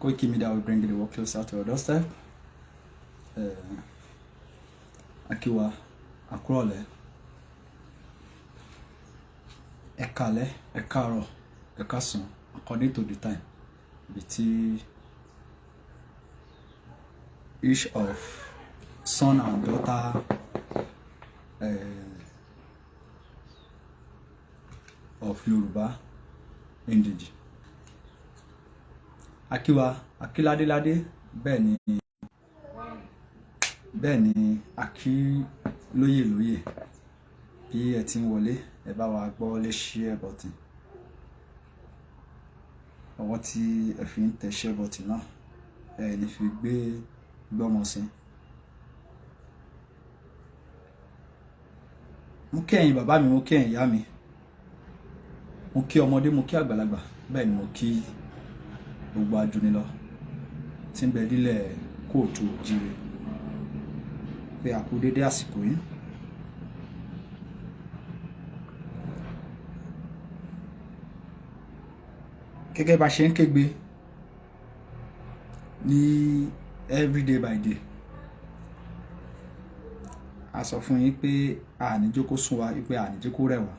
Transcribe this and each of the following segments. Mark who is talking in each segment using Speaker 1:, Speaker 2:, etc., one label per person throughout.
Speaker 1: Koiki Media will bring the work closer to your doorstep. Akiwa Akurole, Ekale, Ekaro, Ekasun, according to the time. Between each of son and daughter of Yoruba Indiji. Akiwa Akiladéládé, bẹ́ẹ̀ ni Aki lóyè bí ẹ ti ń wọlé ẹ bá wa gbọ́ lé share button. Ọwọ́ tí ẹ fi ń tẹ share button náà ẹ ní fi gbọ́mọ sí. Mo kí ẹ̀yin bàbá mi, mo kí ẹ̀yin ìyá mi, mo kí ọmọdé, mo kí àgbàlagbà, bẹ́ẹ̀ ni mo kí gbogbo ajúnilọ tí ń bẹ nílẹ̀ kóòtù òjíire pé a kú dédé àsìkò yìí. Gẹ́gẹ́ bá ṣe ń kégbe ní everyday by day, a sọ fún yín pé a ní jókòó sùn wa, pé a ní jókòó rẹ̀ wá.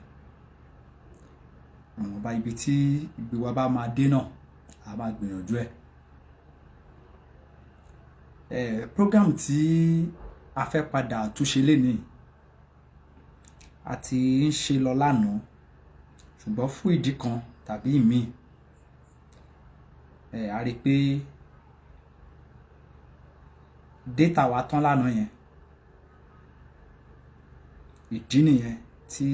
Speaker 1: Àwọn bá ibi tí ìgbé wa bá máa dé náà a máa gbìyànjú ẹ̀. Program tí a fẹ́ padà túnṣe lénìí a ti ń ṣe lọ lánàá, ṣùgbọ́n fún ìdí kan tàbí ìmíì a rí pé data wa tán lánàá yẹn. Ìdí nìyẹn tí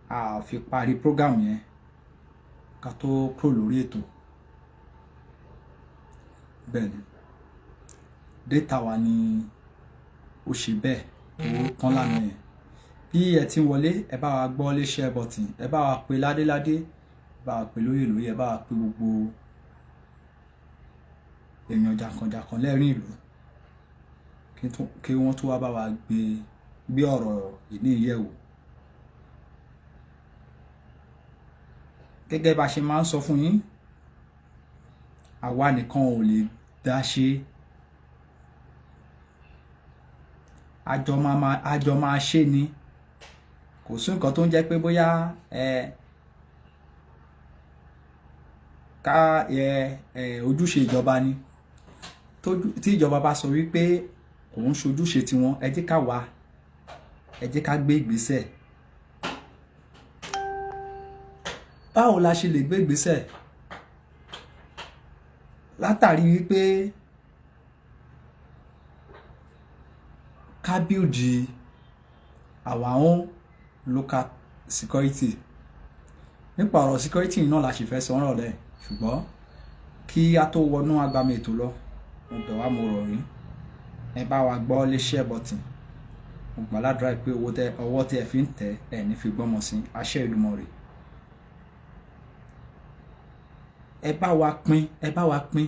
Speaker 1: a fi parí program yẹn ká tó kúrò lórí ètò. Bẹ́ẹ̀ ni data wa ni ó ṣe bẹ́ẹ̀ ó tán lánàá yẹn. Bí ẹ ti ń wọlé ẹ bá wa gbọ́ lé share button, ẹ bá wa pè ládéládé, ẹ bá wa pè lóyè, ẹ bá wa pè gbogbo èèyàn jàǹkànjàǹkàn lẹ́rìn ìlú kí wọ́n tó wá bá wa gbé ọ̀rọ̀ ìní ìyẹ̀wò. Gẹ́gẹ́ bá ṣe máa ń sọ fún yín, àwa nìkan ò lè dá ṣe. Àjọ máa ṣe ni. Kò sí nǹkan tó ń jẹ́ pé bóyá ojúṣe ìjọba ni. Tí ìjọba bá sọ wípé kò ń ṣojúṣe tiwọn, ẹ jẹ́ ká gbé ìgbésẹ̀. Báwo la ṣe lè gbé ìgbésẹ̀? Látàrí wípé ká build our own local security. Nípa ọ̀rọ̀ security náà la ṣe fẹ́ sọ ọ̀rọ̀ lẹ̀, ṣùgbọ́n kí a tó wọnú agbami ètò lọ, mo bẹ̀ wá, mo rọ̀ yín, ẹ bá wa gbọ́ lé share button. Mo gbà ládùúrà pé ọwọ́ tí ẹ fi ń tẹ̀ ẹ ní fi gbọ́mọ sí. Àṣẹ Èdùmàrè. Ẹ bá wa pín.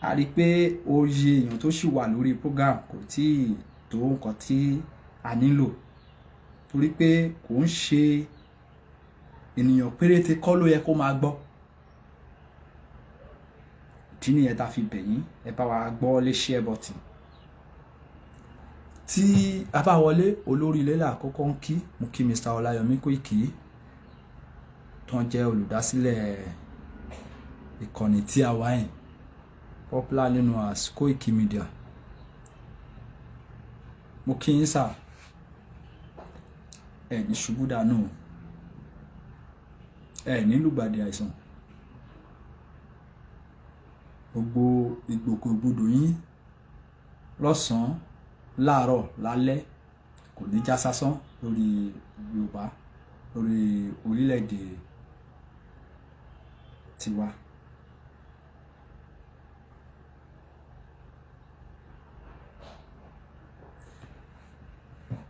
Speaker 1: A rí pé oye èèyàn tó ṣì wà lórí program kò tí tó nǹkan tí a nílò, torí pé kò ń ṣe ènìyàn péréte kọ́ ló yẹ kó máa gbọ́. Ìdí nìyẹn tá fi bẹ̀ yín, ẹ bá wa gbọ́ lé share button. Tí a bá wọlé, olórí ilé là kọ́kọ́ ń kí, mo kí Mr. Ọláyọmí Kóìkí tó ń jẹ́ olùdásílẹ̀ ìkànnì tí a wá yìí, popular nínú as Koiki Media. Mo kí yín sà, ẹ ní ṣubú dànù, ẹ ní lùgbàdì àìsàn. Gbogbo ìgbòkègbodò yín lọ́sàn-án, láàárọ̀, lálẹ́ kò ní já sásán lórí Yorùbá, lórí orílẹ̀-èdè tiwa.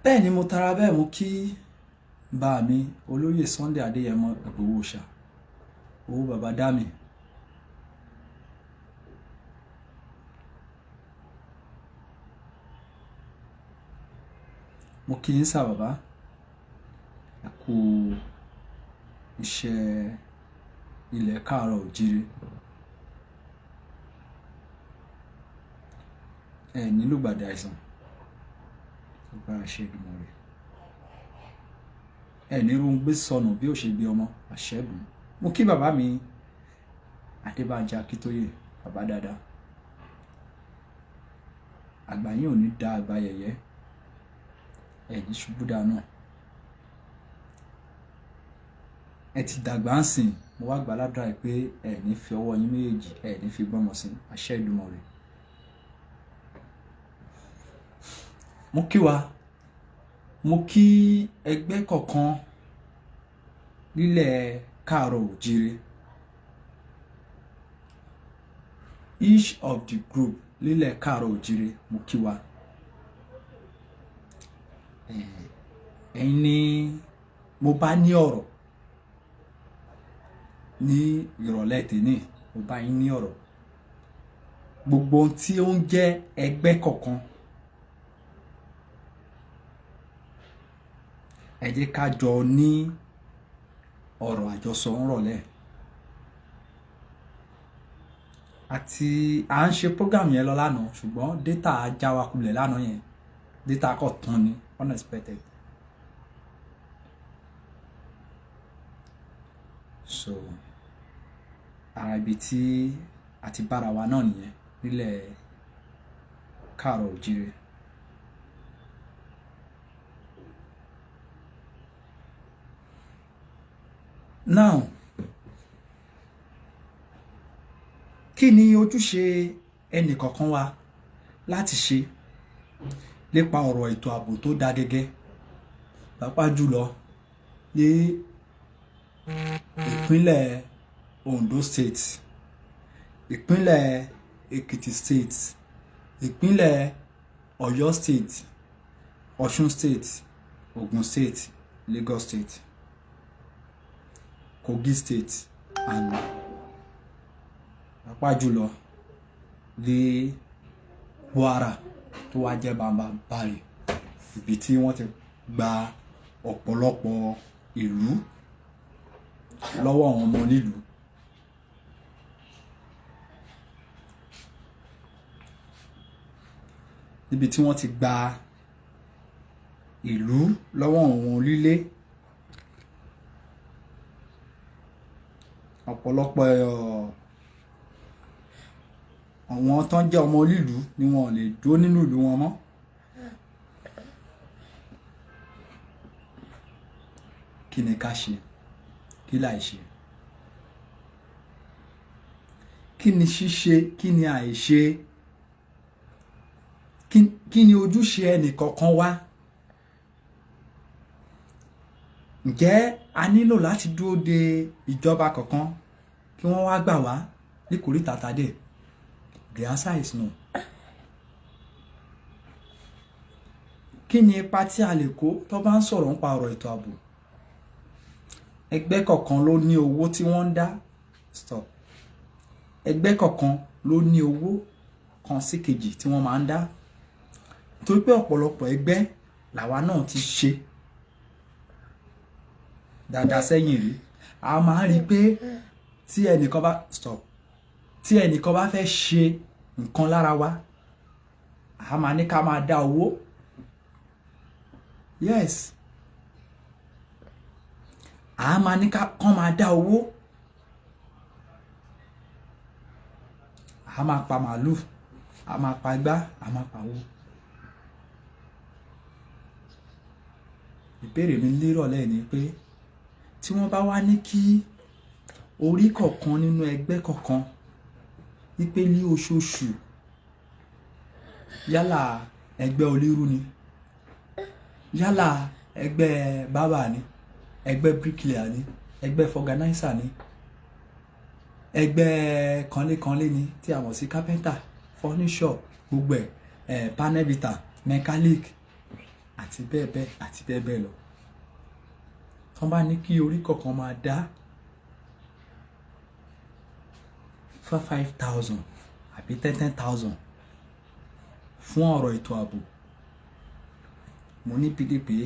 Speaker 1: Bẹ́ẹ̀ ni mo tara bẹ́ẹ̀ mo kí bá mi olóyè Sunday Adéyẹmọ Ìgbòho Òòṣà, owó bàbá Dámi. Mo kí yín sà bàbá, ẹ kú iṣẹ́ ilẹ̀ káàárọ̀ òjíire. Ẹ nílò gbàdá àìsàn agbára ṣe ìdùnnú rẹ̀. Ẹ ní irun gbé sọnù bí ó ṣe gbé ọmọ àṣẹ́gun. Mo kí bàbá mi Adébánjọ Akíntóyè, bàbá dáadáa. Àgbà yín ò ní da àgbà yẹ̀yẹ́, ẹ ní ṣubú dànù. Ẹ ti dàgbà ń sìn, mo wá gbà ládùúrà pé ẹ ní fi ọwọ́ yín méjèèjì, ẹ ní fi gbọ́mọ sí àṣẹ ìdùnnú rẹ̀. Mo kí wa, mo kí ẹgbẹ́ kọ̀ọ̀kan nílẹ̀ káàárọ̀ òjíire. Each of the group nílẹ̀ káàárọ̀ òjíire, mo kí wa. Ẹ̀yin ni mo bá ní ọ̀rọ̀ ní ìrọ̀lẹ́ tèmi, mo bá yín ní ọ̀rọ̀. Gbogbo ohun tí ó ń jẹ́ ẹgbẹ́ kọ̀ọ̀kan, ẹ jẹ́ ká jọ ní ọ̀rọ̀ àjọsọ ńrọ̀lẹ́. Àti à ń ṣe program yẹn lọ lánàá, ṣùgbọ́n data já wa kulẹ̀ lánàá yẹn. Data kò tán ni, unexpected. So ara ibi tí a ti bára wa náà nìyẹn nílẹ̀ káàárọ̀ òjíire. Now, kí ni ojúṣe ẹnì kọ̀ọ̀kan wa láti ṣe nípa ọ̀rọ̀ ètò ààbò tó dá gẹ́gẹ́, pàápàá jùlọ ní ìpínlẹ̀ Ondo State, ìpínlẹ̀ Ekiti State, ìpínlẹ̀ Ọ̀yọ́ State, Ọ̀ṣun State, Ogun State, Lagos State, Kogi State, and pàápàá jùlọ ní Kwara tó wá jẹ́ bàbàbàrì, ibi tí wọ́n ti gba ọ̀pọ̀lọpọ̀ ìlú lọ́wọ́ àwọn ọmọ nílùú. Níbi tí wọ́n ti gba ìlú lọ́wọ́ àwọn onílé. Ọ̀pọ̀lọpọ̀ àwọn tó ń jẹ́ ọmọ onílùú ni wọn ò lè dúró nínú ìlú wọn mọ́. Kí ni ká ṣe? Kí láì ṣe? Kí ni ṣíṣe? Kí ni àìṣe? Kí ni ojúṣe ẹnì kọ̀ọ̀kan wa? Ǹjẹ́ a nílò láti dúró de ìjọba kọ̀ọ̀kan kí wọ́n wá gbà wá ní kòríta tàdé? The answer is no. Kí ni ipa tí a lè kó tó bá ń sọ̀rọ̀ nípa ọ̀rọ̀ ètò ààbò? Ẹgbẹ́ kọ̀ọ̀kan ló ní owó tí wọ́n ń dá. Stop. Ẹgbẹ́ kọ̀ọ̀kan ló ní owó kan sí kejì tí wọ́n máa ń dá. Torí pé ọ̀pọ̀lọpọ̀ ẹgbẹ́ làwa náà ti ṣe dáadáa sẹ́yìn rí. A máa ń rí pé tí ẹnìkan bá tí ẹnìkan bá fẹ́ ṣe nǹkan lára wa, a máa ní ká máa dá owó. Yes. A máa ní kán máa dá owó. A máa pa màálù, a máa pa igbá, a máa pa owó. Ìbéèrè mi nírọ̀lẹ́ ni pé tí wọ́n bá wá ní kí orí kọ̀ọ̀kan nínú ẹgbẹ́ kọ̀ọ̀kan wípé ní oṣooṣù, yálà ẹgbẹ́ olérú ni, yálà ẹgbẹ́ bábà ni, ẹgbẹ́ bricklayer ni, ẹgbẹ́ fọganáísà ni, ẹgbẹ́ kanlékanlé ni tí a mọ̀ sí carpenter, furniture, gbogbo ẹ̀ panel beater, mechanic àti bẹ́ẹ̀ bẹ́ẹ̀ àti bẹ́ẹ̀ bẹ́ẹ̀ lọ. Tọ́n bá ní kí orí kọ̀ọ̀kan máa dá 5,000 àbí 10,000 fún ọ̀rọ̀ ètò ààbò, mo ní bídí pé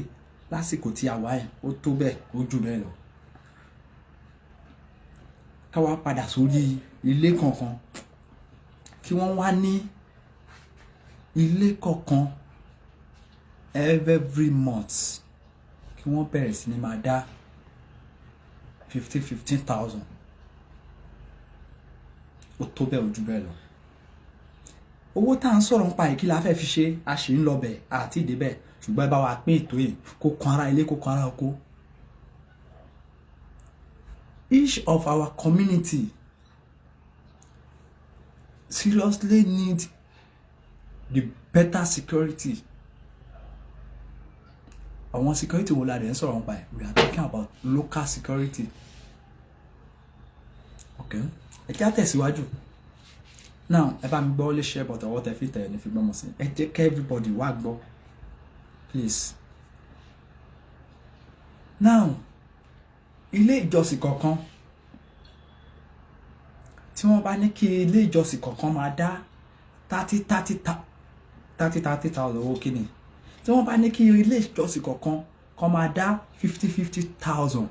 Speaker 1: lásìkò tí a wà yẹn ó tó bẹ́ẹ̀, ó jù bẹ́ẹ̀ lọ. ká wá padà sórí ilé kankan kí wọ́n wá ní ilé kọ̀ọ̀kan every month kí wọ́n bẹ̀rẹ̀ sí ní máa dá 15,000 ó tó bẹ́ẹ̀ ojú bẹ́ẹ̀ lọ. Owó tá à ń sọ̀rọ̀ nípa yìí kí la fẹ́ fi ṣe, a ṣì ń lọ bẹ̀ àti ìdébẹ̀, ṣùgbọ́n ẹ bá wa pín ètò yìí kó kan ara ilé kó kan ara oko. Each of our community seriously need the better security. Àwọn security wo la dẹ̀ ń sọ̀rọ̀ nípa ẹ̀? We are talking about local security. Okay, ẹ jẹ́ á tẹ̀síwájú. Now ẹ bá mi gbọ́ lè share but ọwọ́ tẹ fi tẹ̀ ní fi gbọ́mọ̀ sí. Ẹ jẹ́ kí everybody wá gbọ́ please. Now ilé ìjọsìn kọ̀ọ̀kan tí wọ́n bá ní kí ilé ìjọsìn kọ̀ọ̀kan máa dá 30,000 owó kíni, tí wọ́n bá ní kí ilé ìjọsìn kọ̀ọ̀kan kan máa dá 50,000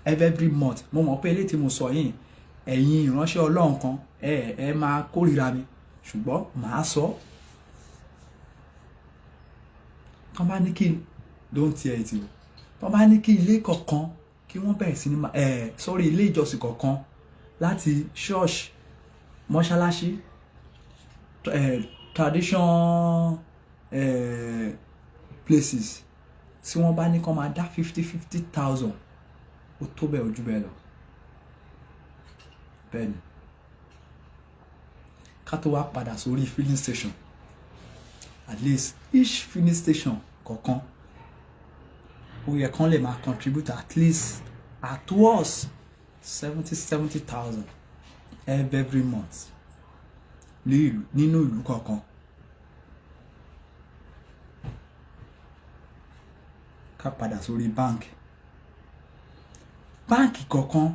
Speaker 1: every month, mo mọ̀ pé ilé tí mo sọ yìí ẹ̀yin ìránṣẹ́ Ọlọ́run kan ẹ máa kórìíra mi, ṣùgbọ́n màá sọ. Tán bá ní kí don't tear it o, tán bá ní kí ilé kọ̀ọ̀kan kí wọ́n bẹ̀rẹ̀ sí ní ilé ìjọsìn kọ̀ọ̀kan láti church, mọ́ṣáláṣí, tradition places, tí wọ́n bá ní kán máa dá 50,000 ó tó bẹ́ẹ̀ ojú bẹ́ẹ̀ lọ. Bẹ́ẹ̀ni, ká tó wá padà sórí filling station, at least each filling station kọ̀ọ̀kan ó yẹ kán lè máa contribute at least at worst 70,000 every month nínú ìlú kọ̀ọ̀kan. Ká padà sórí báǹkì kọ̀ọ̀kan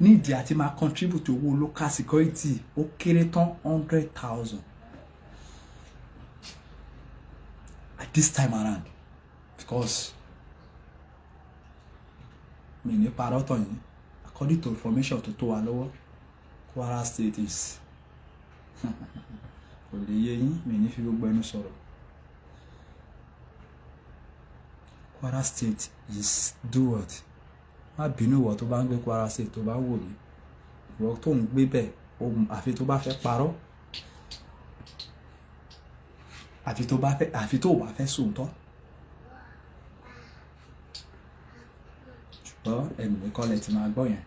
Speaker 1: nídìí àti máa contribute owó local security ó kéré tán 100,000 at this time around, because mi ní parọ́ tán yìí according to information tó wà lọ́wọ́ Kwara State is kò lè yé yín, mi ní fi gbogbo ẹnu sọ̀rọ̀. Kwara State is do what? Má bínú ìwọ tó bá ń gbé Kwara State tó bá wò mí, ìwọ tó ń gbé bẹ́ẹ̀ àfi tó bá fẹ́ parọ́, àfi tó bá fẹ́ sòótọ́. Ṣùgbọ́n ẹnu mi kọ́lẹ̀ tí máa gbọ́ yẹn.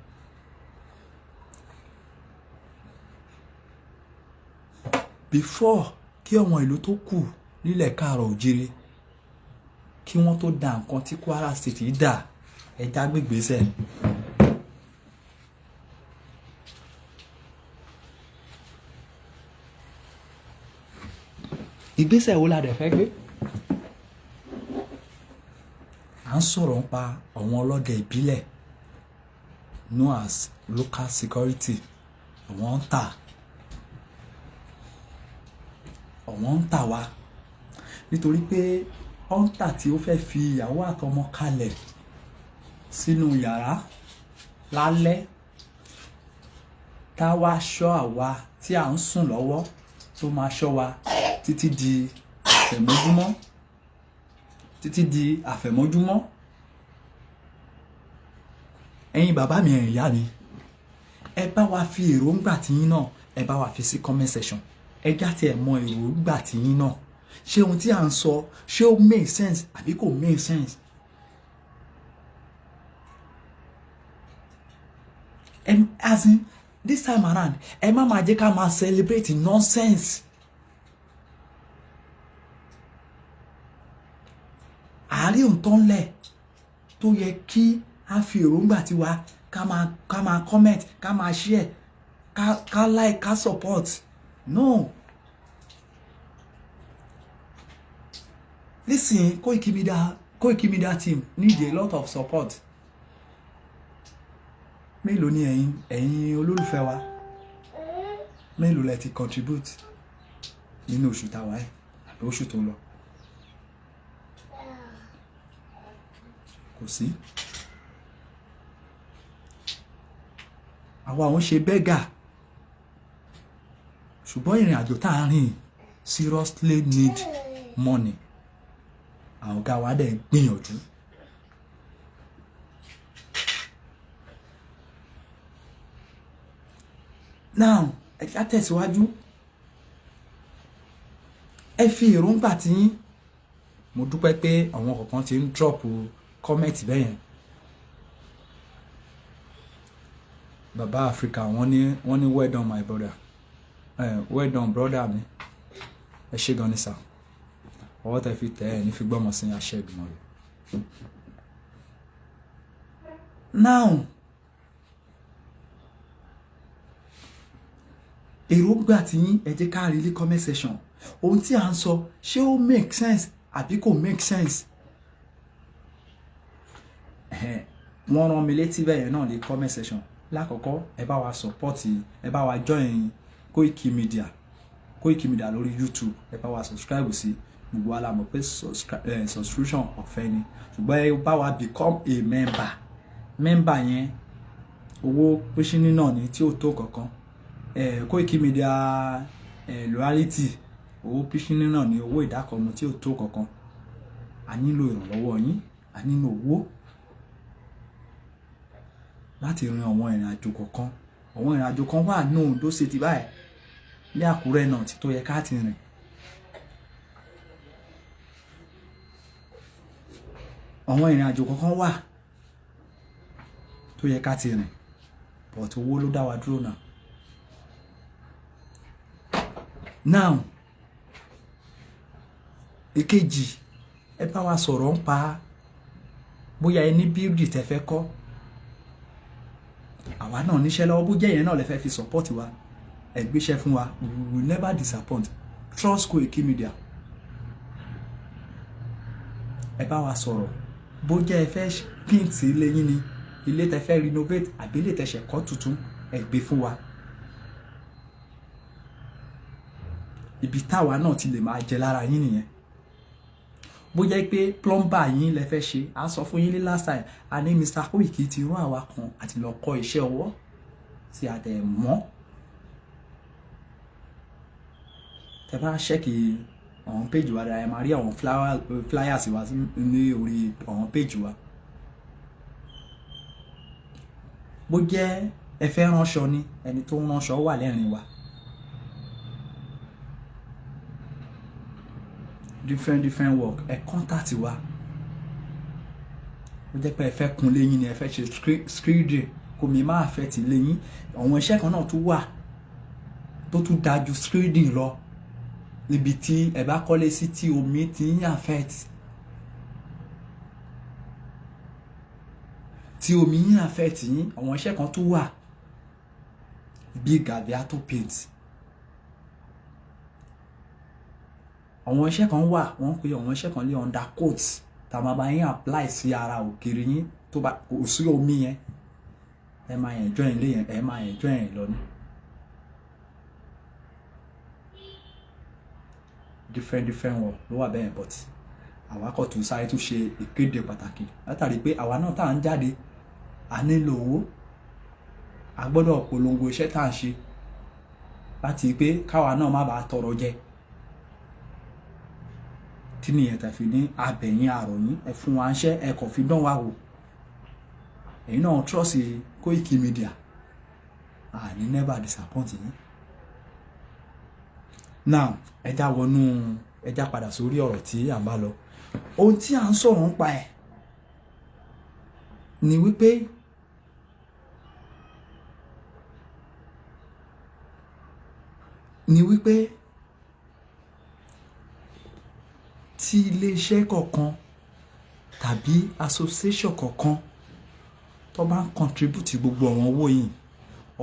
Speaker 1: Before kí ọmọ ìlú tó kù nílẹ̀ káàrọ̀ òjìrè kí wọ́n tó dá nǹkan tí Kwara State yìí dà, ẹja gbégbèsè. Ìgbésẹ̀ wo la dẹ̀ fẹ́ gbé? À ń sọ̀rọ̀ nípa àwọn ọlọ́dẹ ìbílẹ̀ known as local security. Àwọn ń tà wá nítorí pé ọ̀ǹtà tí ó fẹ́ fi ìyàwó àtọmọ kalẹ̀ sínú yàrá lálẹ́ tá wá ṣọ́ àwa tí à ń sùn lọ́wọ́, tó máa ṣọ́ wa títí di àfẹ̀mọ́júmọ́. Ẹ̀yin bàbá mi, ẹ̀yin ìyá mi, ẹ bá wa fi èròǹgbà tiyín náà ẹ bá wa fi sí comment section. Ẹ já tí ẹ mọ èròǹgbà tiyín náà, ṣé ohun tí à ń sọ ṣé ó make sense àbí kò make sense? As in this time around ẹ má máa jẹ́ ká máa celebrate nonsense. Àárín òǹtọ́ ńlẹ̀ tó yẹ kí a fi èròǹgbà tiwa ká máa comment, ká máa share, ká like, ká support. No. Listen, Koiki Media team need a lot of support. Mélòó ni ẹ̀yin olólùfẹ́ wa? Mélòó lẹ ti contribute nínú oṣù tá wà yìí àbí oṣù tó lọ? Kò sí. àwa ò ń ṣe bẹ́gà, ṣùgbọ́n ìrìn àjò tá a rìn seriously need money. Àwọn ọ̀gá wa dẹ̀ gbìyànjú. Now ẹ ká tẹ̀síwájú, ẹ fi èròǹgbà tí yín. Mo dúpẹ́ pé àwọn kọ̀ọ̀kan ti ń drop comment bẹ́yẹn. Baba Africa wọ́n ní well done my brother, well done brother mi, ẹ ṣé gan ni sir, ọwọ́ tẹ fi tẹ̀ ẹ́ ní fi gbọ́mọ sí àṣẹ ìgbìmọ̀ rẹ̀. Now èròǹgbà tí yín ẹ jẹ́ ká rí ní comment section. Ohun tí à ń sọ ṣé ó make sense àbí kò make sense? Wọ́n rán mi létí bẹ́ẹ̀ náà ní comment section. Lákọ̀ọ́kọ́ ẹ bá wa support, ẹ bá wa join Koiki Media lórí YouTube, ẹ bá wa subscribe sí. Gbogbo wa la mọ̀ pé subscription ọ̀fẹ́ ni, ṣùgbọ́n ẹ bá wa become a member yẹn owó pínṣín náà ni tí ó tó kankan. Koiki Media loyalty owó pínṣín náà ni owó ìdákọ̀mù tí ó tó kankan. A nílò ìrànlọ́wọ́ yín, a nílò owó láti rin àwọn ìrìn àjò kọ̀ọ̀kan. Àwọn ìrìn àjò kan wà ní Ondo State báyìí, ní Àkúrẹ́ náà tí tó yẹ ká ti rìn. Àwọn ìrìn àjò kọ̀ọ̀kan wà tó yẹ ká ti rìn, but owó ló dá wa dúró náà. Now èkejì, ẹ bá wa sọ̀rọ̀ ń pa bóyá ẹ ní build tẹ́ fẹ́ kọ́. Àwa náà níṣẹ́ lọ́wọ́, bó jẹ́ yẹn náà lè fẹ́ fi support wa, ẹ gbéṣẹ́ fún wa, we will never disappoint. Trust Koiki Media. Ẹ bá wa sọ̀rọ̀ bó jẹ́ ẹ fẹ́ paint ilé yín ni, ilé tẹ́ fẹ́ renovate àbí ilé tẹ́ ṣe kọ́ tuntun, ẹ gbé fún wa. Ibi táwa náà ti lè máa jẹ lára yín nìyẹn. Bó jẹ́ pé plumber yín lẹ fẹ́ ṣe, a sọ fún yín ní last time, a ní Mr. Koiki ti rán àwa kan àti lọ kọ́ iṣẹ́ ọwọ́ tí a dẹ̀ mọ̀. Tẹ́ bá ṣẹ́kì àwọn page wa dáa, ẹ máa rí àwọn flyers wa ní orí àwọn page wa. Bó jẹ́ ẹ fẹ́ ránṣọ ni, ẹni tó ń ránṣọ wà lẹ́rìn wa. Different work, ẹ contact wa. Ó jẹ́ pé ẹ fẹ́ kun léyìn ni, ẹ fẹ́ ṣe screening kò mi máa fẹ́ ti léyìn. Àwọn iṣẹ́ kan náà tún wà tó tún dájú screening lọ, níbi tí ẹ bá kọ́lé sí tí omi ti ń affect, tí omi ń affect yín. Àwọn iṣẹ́ kan tún wà bí Gabiato paint. Àwọn iṣẹ́ kan wà, wọ́n pè àwọn iṣẹ́ kan lé undercoat tá máa bá yín apply sí ara òkèrè yín tó bá kò sí omi yẹn. Ẹ máa enjoy ilé yẹn, ẹ máa enjoy ẹ̀ lọ ní. Different work ló wà bẹ́ẹ̀, but àwa kò tún sáré tún ṣe ìkéde pàtàkì látàrí pé àwa náà tá à ń jáde, a nílò owó. A gbọ́dọ̀ polongo iṣẹ́ tá à ń ṣe láti pé káwa náà má bàa tọrọ jẹ. Tí nìyẹn tàfi ní abẹ̀yìn àròyìn, ẹ fún wa ṣẹ́, ẹ kò fi dán wa wò. Ẹ̀yin náà trust Koiki Media, ní never disappoint yín. Now ẹ já padà sórí ọ̀rọ̀ tí à ń bá lọ. Ohun tí à ń sọ̀rọ̀ nípa ẹ̀ ni wípé tí ilé-iṣẹ́ kọ̀ọ̀kan tàbí association kọ̀ọ̀kan tó bá ń contribute gbogbo àwọn owó yìí,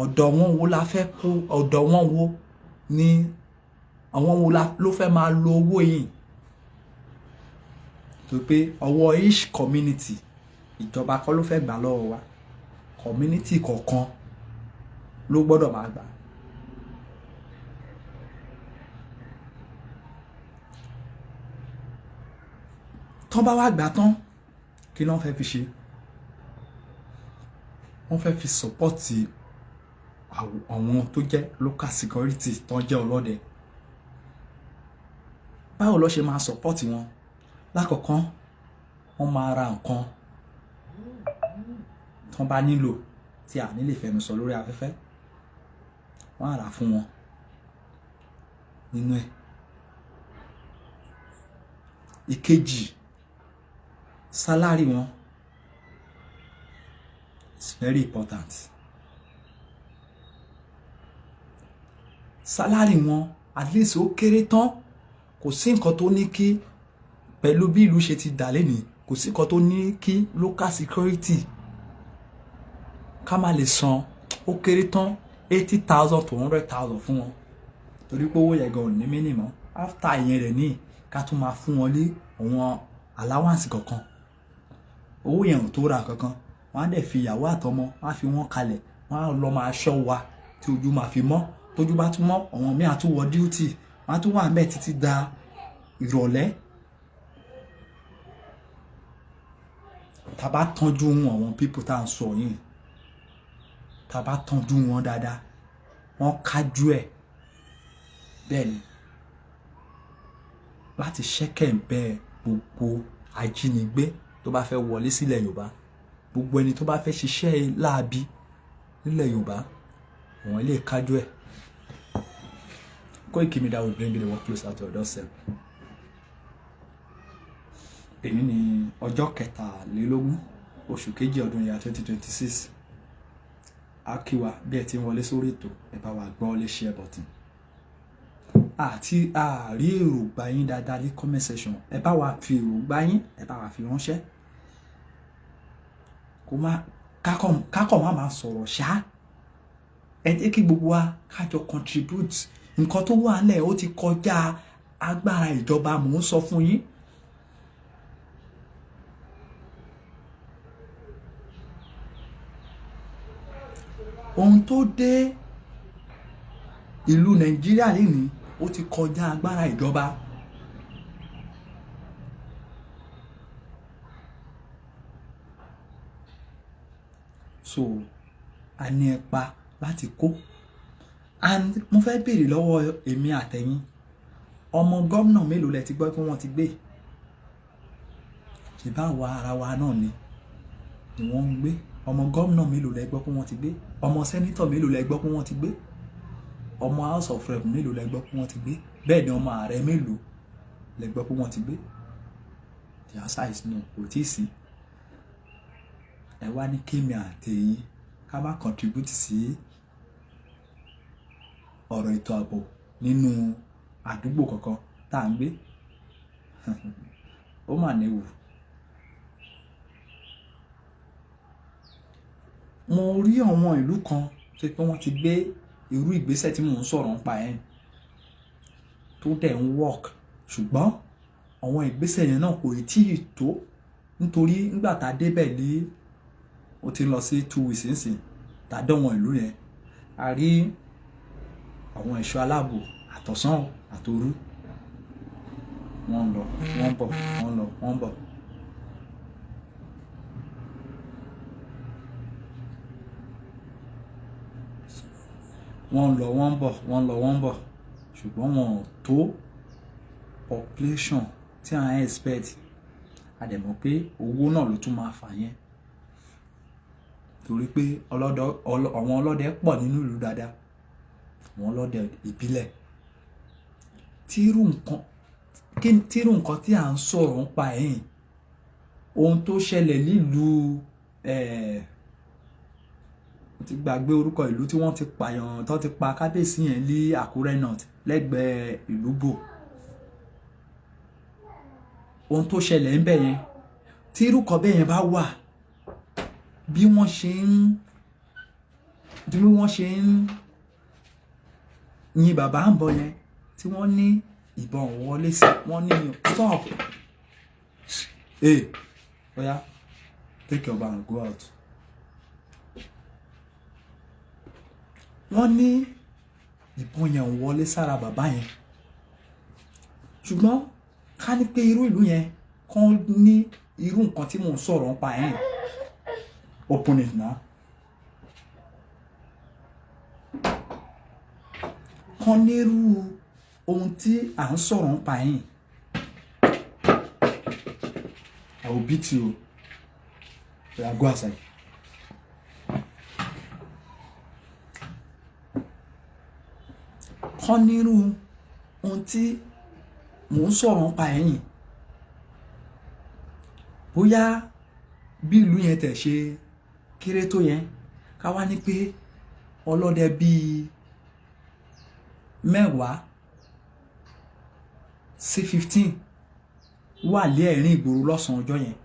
Speaker 1: ọ̀dọ̀ wọn wo la fẹ́ kó, ọ̀dọ̀ wọn wo ni àwọn wo ló fẹ́ máa lo owó yìí. tó pé ọwọ́ each community, ìjọba kọ́ ló fẹ́ gbà lọ́wọ́ wa, community kọ̀ọ̀kan ló gbọ́dọ̀ máa gbà. tán bá wá gbà tán, kí ló ń fẹ́ fi ṣe? Wọ́n fẹ́ fi support àwọn tó jẹ́ local security tó jẹ́ ọlọ́dẹ. Báwo ló ṣe máa support wọn? Lákọ̀ọ́kọ́ wọ́n máa ra nǹkan tí wọ́n bá nílò tí a ní lè fẹnu sọ lórí afẹ́fẹ́, wọ́n á rà fún wọn nínú ẹ̀. Ìkejì, salary wọn is very important. Salary wọn at least ó kéré tán, kò sí nǹkan tó ní kí, pẹ̀lú bí ìlú ṣe ti dà lẹ́nìí, kò sí nǹkan tó ní kí local security ká má lè san ó kéré tán 80,000 to 100,000 fún wọn, torí pé owó yẹn gan ò ní minimum. After ìyẹn rẹ̀ ní ká tún máa fún wọn lé àwọn allowance kankan, owó yẹn ò tó ra kankan. Wọ́n á dẹ̀ fi ìyàwó àtọmọ, wọ́n á fi wọ́n kalẹ̀, wọ́n á lọ máa ṣọ́ wa tí ojú máa fi mọ́. Tójú bá tún mọ́, àwọn míì á tún wọ duty, wọ́n á tún wà ńbẹ̀ títí da ìrọ̀lẹ́. Tá bá tọ́jú àwọn people tá ń sọ yìí, tá bá tọ́jú wọn dáadáa, wọ́n kájú ẹ̀. Bẹ́ẹ̀ ni, láti ṣẹ́kẹ̀ ń bẹ gbogbo ajínigbé tó bá fẹ́ wọlé sílẹ̀ Yorùbá, gbogbo ẹni tó bá fẹ́ ṣiṣẹ́ láabi nílẹ̀ Yorùbá, wọ́n lè kájú ẹ̀. Koiki Media will bring the work closer to your doorstep. Èmi ní ọjọ́ 23 oṣù kejì ọdún 2026. A kí wa bí ẹ ti ń wọlé sórí ètò, ẹ bá wa gbọ́ lé share button. Àti àárí èròǹgbà yín dáadáa ní comment section. Ẹ bá wa fi èròǹgbà yín, ẹ bá wa fi ránṣẹ́. Kó má kákọ̀ má máa sọ̀rọ̀ ṣá. Ẹ jẹ́ kí gbogbo wa ká jọ contribute. Nǹkan tó wà nílẹ̀ ó ti kọjá agbára ìjọba, mò ń sọ fún yín. Ohun tó dé ìlú Nàìjíríà lénìí ó ti kọjá agbára ìjọba. So a ní ẹ̀pa láti kó. And mo fẹ́ béèrè lọ́wọ́ èmi àtẹ̀yin, ọmọ gómìnà mélòó lẹ ti gbọ́ pé wọ́n ti gbé? Ṣé bá wa ara wa náà ni wọ́n ń gbé? Ọmọ gómìnà mélòó lẹ gbọ́ pé wọ́n ti gbé? Ọmọ sẹ́nítọ̀ mélòó lẹ gbọ́ pé wọ́n ti gbé? Ọmọ house of rep mélòó lẹ gbọ́ pé wọ́n ti gbé? Bẹ́ẹ̀ ni ọmọ ààrẹ mélòó lẹ gbọ́ pé wọ́n ti gbé? The answer is no, kò tí ì sí. Ẹ wá ní kémi àtẹ̀yin ká má contribute sí ọ̀rọ̀ ètò ààbò nínú àdúgbò kankan tá à ń gbé. Ó mà níwò. Mo rí àwọn ìlú kan tó pé wọ́n ti gbé irú ìgbésẹ̀ tí mò ń sọ̀rọ̀ nípa ẹ̀ tó dẹ̀ ń work, ṣùgbọ́n àwọn ìgbésẹ̀ yẹn náà kò tí ì tó, nítorí nígbà tá a débẹ̀ lé ó ti lọ sí 2 weeks nísìn tá a dánwọ̀n ìlú yẹn, a rí àwọn ẹ̀ṣọ́ aláàbò àtọ̀sán àtòru, wọ́n lọ wọ́n bọ̀, wọ́n lọ wọ́n bọ̀. Wọ́n lọ wọ́n bọ̀, wọ́n lọ wọ́n bọ̀, ṣùgbọ́n wọn ò tó population tí à ń expect. A dẹ̀ mọ̀ pé owó náà ló tún máa fà yẹn, torí pé àwọn ọlọ́dẹ pọ̀ nínú ìlú dáadáa, àwọn ọlọ́dẹ ìbílẹ̀. Tírú nǹkan tí à ń sọ̀rọ̀ nípa ẹ̀yìn, ohun tó ṣẹlẹ̀ nílùú ti gbàgbé orúkọ ìlú tí wọ́n ti pààyàn tó ti pa kábíyèsí yẹn ní Àkúrẹ́ North lẹ́gbẹ̀ẹ́ Ìlúbò. Ohun tó ṣẹlẹ̀ ń bẹ̀ yẹn, tí irúkọ bẹ́ẹ̀ yẹn bá wà, bí wọ́n ṣe ń yin bàbá ń bọ̀ yẹn, tí wọ́n ní ìbọn wọlé sí, wọ́n ní stop, oya take your bag go out. Wọ́n ní ìbọn yẹn wọlé sára bàbá yẹn, ṣùgbọ́n ká ní pé irú ìlú yẹn kàn ní irú nǹkan tí mò ń sọ̀rọ̀ nípa ẹ̀, open it now. kán nírú ohun tí à ń sọ̀rọ̀ ń pa yín. I will beat you. Go outside. Kán nírú ohun tí mò ń sọ̀rọ̀ ń pa yín. Bóyá bí ìlú yẹn tẹ̀ ṣe kéré tó yẹn, ká wá ní pé ọlọ́dẹ bíi 10 sí 15 wà lé ẹ̀rín ìgboro lọ́sàn-án ọjọ́ yẹn,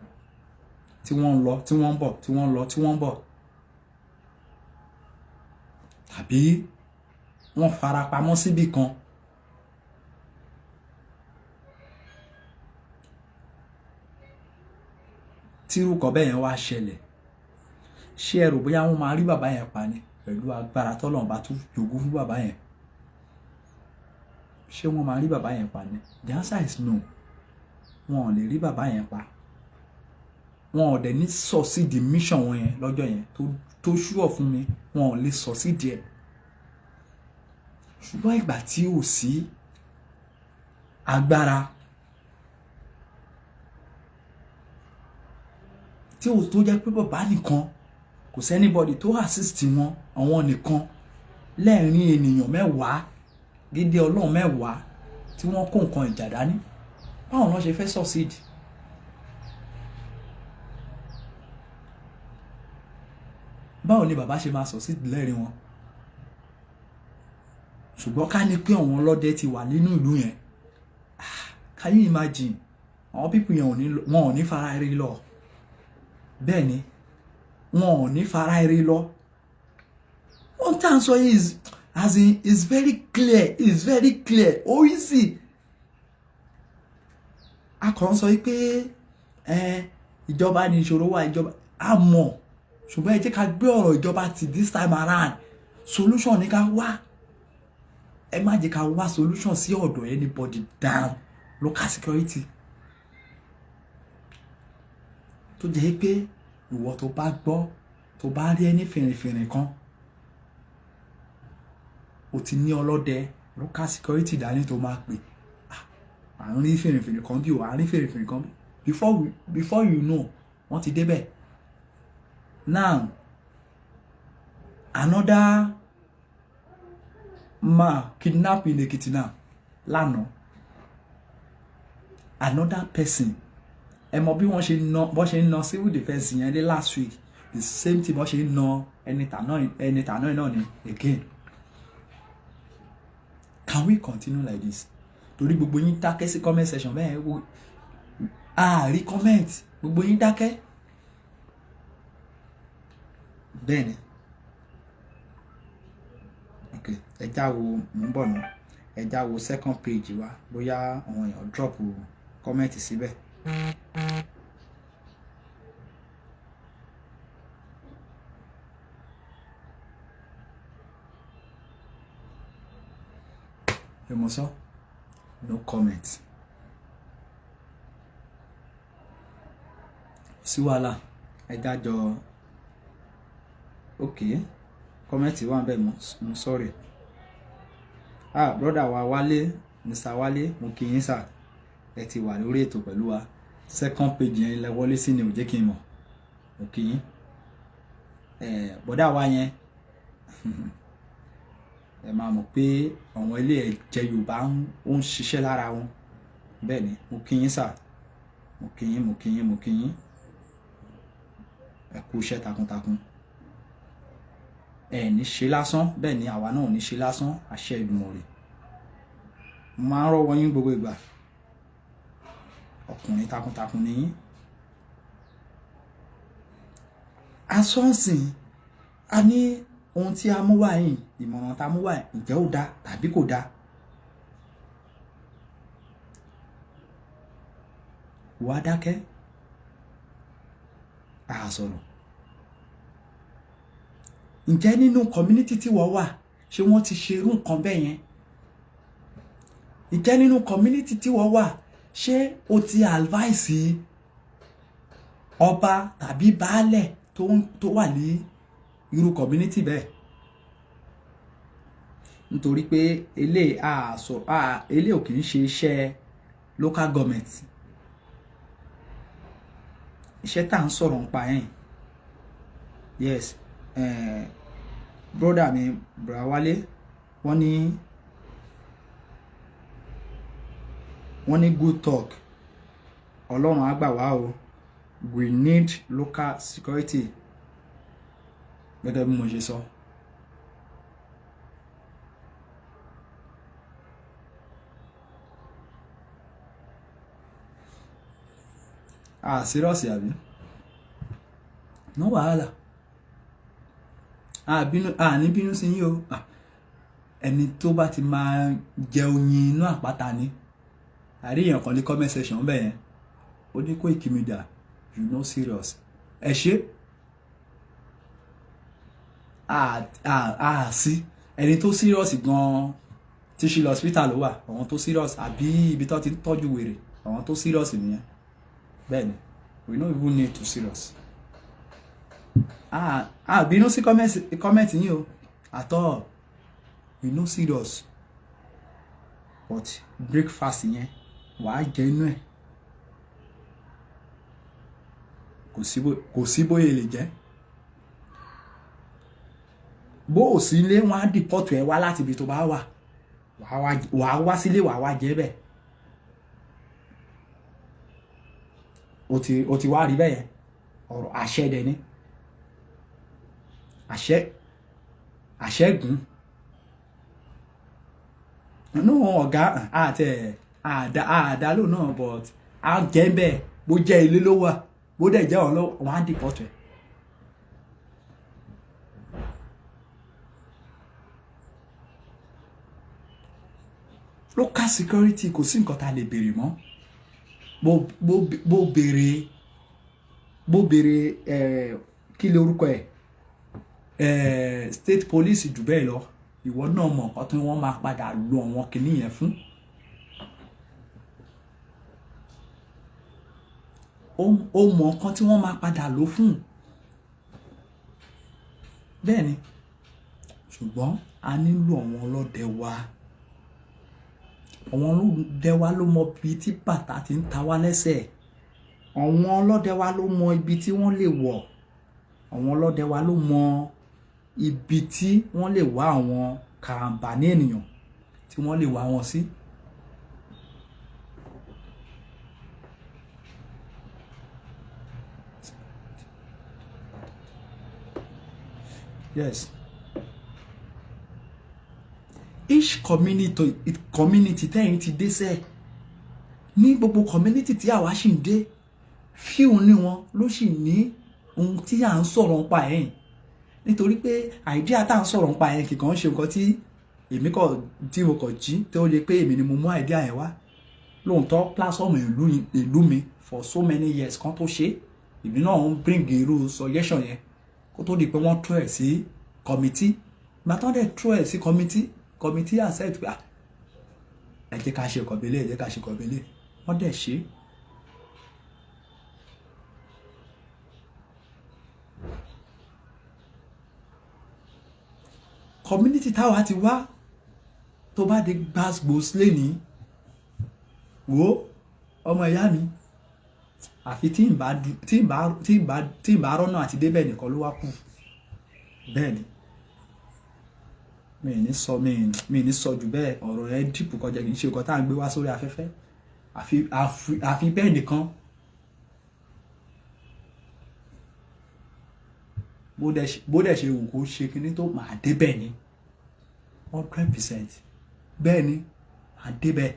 Speaker 1: tí wọ́n ń lọ tí wọ́n ń bọ̀, tí wọ́n ń lọ tí wọ́n ń bọ̀, tàbí wọ́n fara pamọ́ síbì kan. Tírú kan bẹ́ẹ̀ yẹn wá ṣẹlẹ̀, ṣé ẹ rò bóyá wọ́n máa rí bàbá yẹn pa ni pẹ̀lú agbára tọ́lọ́run bá tún jogún fún bàbá yẹn? Ṣé wọ́n máa rí bàbá yẹn pa ni? The answer is no. Wọn ò lè rí bàbá yẹn pa. Wọn ò dẹ̀ ní succeed mission wọn yẹn lọ́jọ́ yẹn tó ṣúọ̀ fún mi, wọn ò lè succeed ẹ̀. Ṣùgbọ́n ìgbà tí ò sí agbára, tí ò tó jẹ́ pé bàbá nìkan, kò sí anybody tó assist wọn, àwọn nìkan lẹ́ẹ̀rin ènìyàn 10, gédé Ọlọ́run 10 tí wọ́n kó nǹkan ìjà dání, báwo ló ṣe fẹ́ succeed? Báwo ni bàbá ṣe máa succeed lẹ́ẹ̀rin wọn? Ṣùgbọ́n ká ní pé àwọn ọlọ́dẹ ti wà nínú ìlú yẹn, can you imagine? Àwọn people yẹn wọn ò ní fara eré lọ. Bẹ́ẹ̀ ni, wọn ò ní fara eré lọ. One time so is very clear, is very clear, ó easy. A kàn sọ pé ìjọba ní ìṣòro wà, ìjọba á mọ̀, ṣùgbọ́n ẹ jẹ́ ká gbé ọ̀rọ̀ ìjọba ti this time around. Solution ní ká wá. Ẹ má jẹ́ ká wá solution sí ọ̀dọ̀ anybody down local security. Tó jẹ́ pé ìwọ tó bá gbọ́, tó bá rí ẹni fìrìfìrì kan, ó ti ní ọlọ́dẹ local security dání tó máa pè. À ń rí fìrìfìrì kan bí o, à ń rí fìrìfìrì kan bí. Before you know, wọ́n ti débẹ̀. Now, another man kidnapped in Ekiti now, lánàá. Another person. Ẹ mọ̀ bí wọ́n ṣe ń ná civil defence yẹn dé last week, the same thing bọ́n ṣe ń ná ẹni tàná náà ni again. Can we continue like this? Torí gbogbo yín dákẹ́ sí comment section bẹ́ẹ̀ wo, àárí comment, gbogbo yín dákẹ́. Bẹ́ẹ̀ ni. Okay, ẹ já wo, mò ń bọ̀ náà. Ẹ já wo second page wa, bóyá àwọn èèyàn drop comment síbẹ̀. Ẹ mọ̀ sọ? No comment. Sí wàhálà, ẹ dájọ́. Okay, comment wà ńbẹ̀ mo sorry. Brother wa Wálé, Mr. Wálé, mo kí yín sir. Ẹ ti wà lórí ètò pẹ̀lú wa. Second page yẹn lẹ wọlé sí ni ò jẹ́ kí n mọ̀. Mo kí yín. Bọ̀dá wa yẹn ẹ máa mọ̀ pé àwọn ilé ẹ̀jẹ̀ Yorùbá ó ń ṣiṣẹ́ lára wọn. Bẹ́ẹ̀ ni, mo kí yín sir. Mo kí yín. Ẹ kú iṣẹ́ takuntakun. Ẹ ní ṣe lásán, bẹ́ẹ̀ ni àwa náà ò ní ṣe lásán, àṣẹ Èdùmàrè. Mo máa ń rọ́wọ́ yín gbogbo ìgbà. Ọkùnrin takuntakun ni yín. Asọ́nsìn, a ní ohun tí a mú wá yìí, ìmọ̀ràn tá a mú wá yìí, ǹjẹ́ ó dá tàbí kò dá? Wà á dákẹ́, a sọ̀rọ̀. Ǹjẹ́ nínú community tí wọ́n wà, ṣé wọ́n ti ṣe irú nǹkan bẹ́ẹ̀ yẹn? Ǹjẹ́ nínú community tí wọ́n wà, ṣé o ti advice ọba tàbí baálẹ̀ tó wà ní irú community bẹ́ẹ̀? nítorí pé eléyìí ò kì í ṣe iṣẹ́ local government, iṣẹ́ tá à ń sọ̀rọ̀ nípa yẹn. Yes, broda mi Bùràwálé wọ́n ní good talk, ọlọ́run á gbà wá o, we need local security gẹ́gẹ́ bí mo ṣe sọ. Serious àbí? No wàhálà, ní bínú sí yín o. Ẹni tó bá ti máa jẹ oyin inú àpáta ni. Àríyàn kan ní comment section bẹ́ẹ̀ yẹn, ó ní Koiki Media, you no serious. Ẹ ṣe sí ẹni tó serious gan tí ṣe lọ hospital ló wà, àwọn tó serious, àbí ibi tó ti ń tọ́jú wèrè, àwọn tó serious nìyẹn. Bẹ́ẹ̀ni, we no even need to serious. Bínú sí comment yín o, at all, we no serious. But breakfast yẹn wàá jẹ inú ẹ̀, kò sí bóyá lè jẹ́. Bó ò sí ilé, wọn á dìpọ́tù ẹ wá láti ibi tó bá wà, wàá wá sílé, wàá wá jẹ bẹ́ẹ̀. O ti wá rí bẹ́ẹ̀ yẹn, ọ̀rọ̀ àṣẹ dẹ̀ ni, àṣẹ gùn. Nínú ọ̀gá àdálò náà, but a jẹ́ bẹ́ẹ̀, bó jẹ́ ilé ló wà, bó dẹ̀ jẹ́ wọn á dìpọ́tù ẹ̀. Local security kò sí nǹkan tá a lè béèrè mọ́. bó béèrè kí lè orúkọ ẹ̀ state police jù bẹ́ẹ̀ lọ, ìwọ náà mọ̀ nǹkan tí wọ́n máa padà lo àwọn kìíní yẹn fún. ó mọ̀ nǹkan tí wọ́n máa padà lò fún. Bẹ́ẹ̀ ni, ṣùgbọ́n a nílò àwọn ọlọ́dẹ wa. Àwọn ọlọ́dẹ wa ló mọ ibi tí bàtà ti ń ta wá lẹ́sẹ̀. Àwọn ọlọ́dẹ wa ló mọ ibi tí wọ́n lè wọ̀. Àwọn ọlọ́dẹ wa ló mọ ibi tí wọ́n lè wá àwọn karambà ní ènìyàn tí wọ́n lè wá wọn sí. Yes. Each community tẹ́yìn ti dé sẹ́, ní gbogbo community tí àwa sì ń dé, few ní wọn ló sì ní ohun tí à ń sọ̀rọ̀ nípa ẹ̀yìn. Nítorí pé idea tá à ń sọ̀rọ̀ nípa ẹ̀yìn kìkan ṣe nǹkan tí mo kàn jí tó lè pé èmi ni mo mú idea yẹn wá. Lóòótọ́ platform ìlú mi for so many years kan tó ṣe, èmi náà ń bring irú suggestion yẹn kó tó di pé wọ́n throw ẹ̀ sí committee. Gbàtọ́ dẹ̀ throw ẹ̀ sí committee accept pé ẹ jẹ́ ká ṣe kọ̀bílẹ̀, wọ́n dẹ̀ ṣe. Community táwa ti wá, tó bá di gbàgbós lẹ́ni, wo ọmọ ìyá mi, àfi tí ń bá rọ́nà àti débẹ̀ nìkan ló wá kù. Bẹ́ẹ̀ ni, mi ní sọ jù bẹ́ẹ̀, ọ̀rọ̀ rẹ̀ dìpù kọjá, kì í ṣe nǹkan tá à ń gbé wá sórí afẹ́fẹ́. Àfi bẹ́ẹ̀ nìkan. Bó dẹ̀ ṣe wù kó ṣe kíní tó máa débẹ̀ ni 100%. Bẹ́ẹ̀ ni, máa débẹ̀.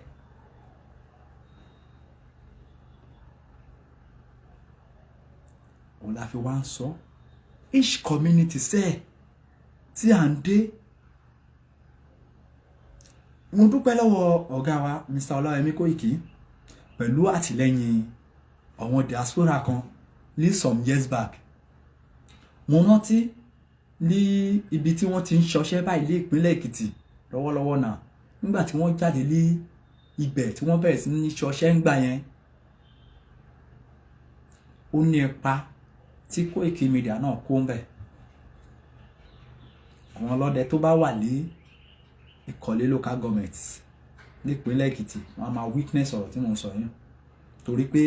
Speaker 1: Òun la fi wá ń sọ each community sẹ́ẹ̀ tí à ń dé. Mo dúpẹ́ lọ́wọ́ ọ̀gá wa Mr. Ọláyẹmí Kóìkí pẹ̀lú àtìlẹ́yìn àwọn diaspora kan ní some years back. Mo rántí ní ibi tí wọ́n ti ń ṣọṣẹ́ báyìí ní ìpínlẹ̀ Èkìtì lọ́wọ́lọ́wọ́ náà, nígbà tí wọ́n jáde ní ibẹ̀ tí wọ́n bẹ̀rẹ̀ sí ní ṣọṣẹ́ ńgbà yẹn, ó ní ipa tí Koiki Media náà kó ń bẹ̀. Àwọn ọlọ́dẹ tó bá wà ní Ìkọ̀lé local government nípínlẹ̀ Èkìtì wọ́n á máa witness ọ̀rọ̀ tí mò ń sọ yẹn torí pé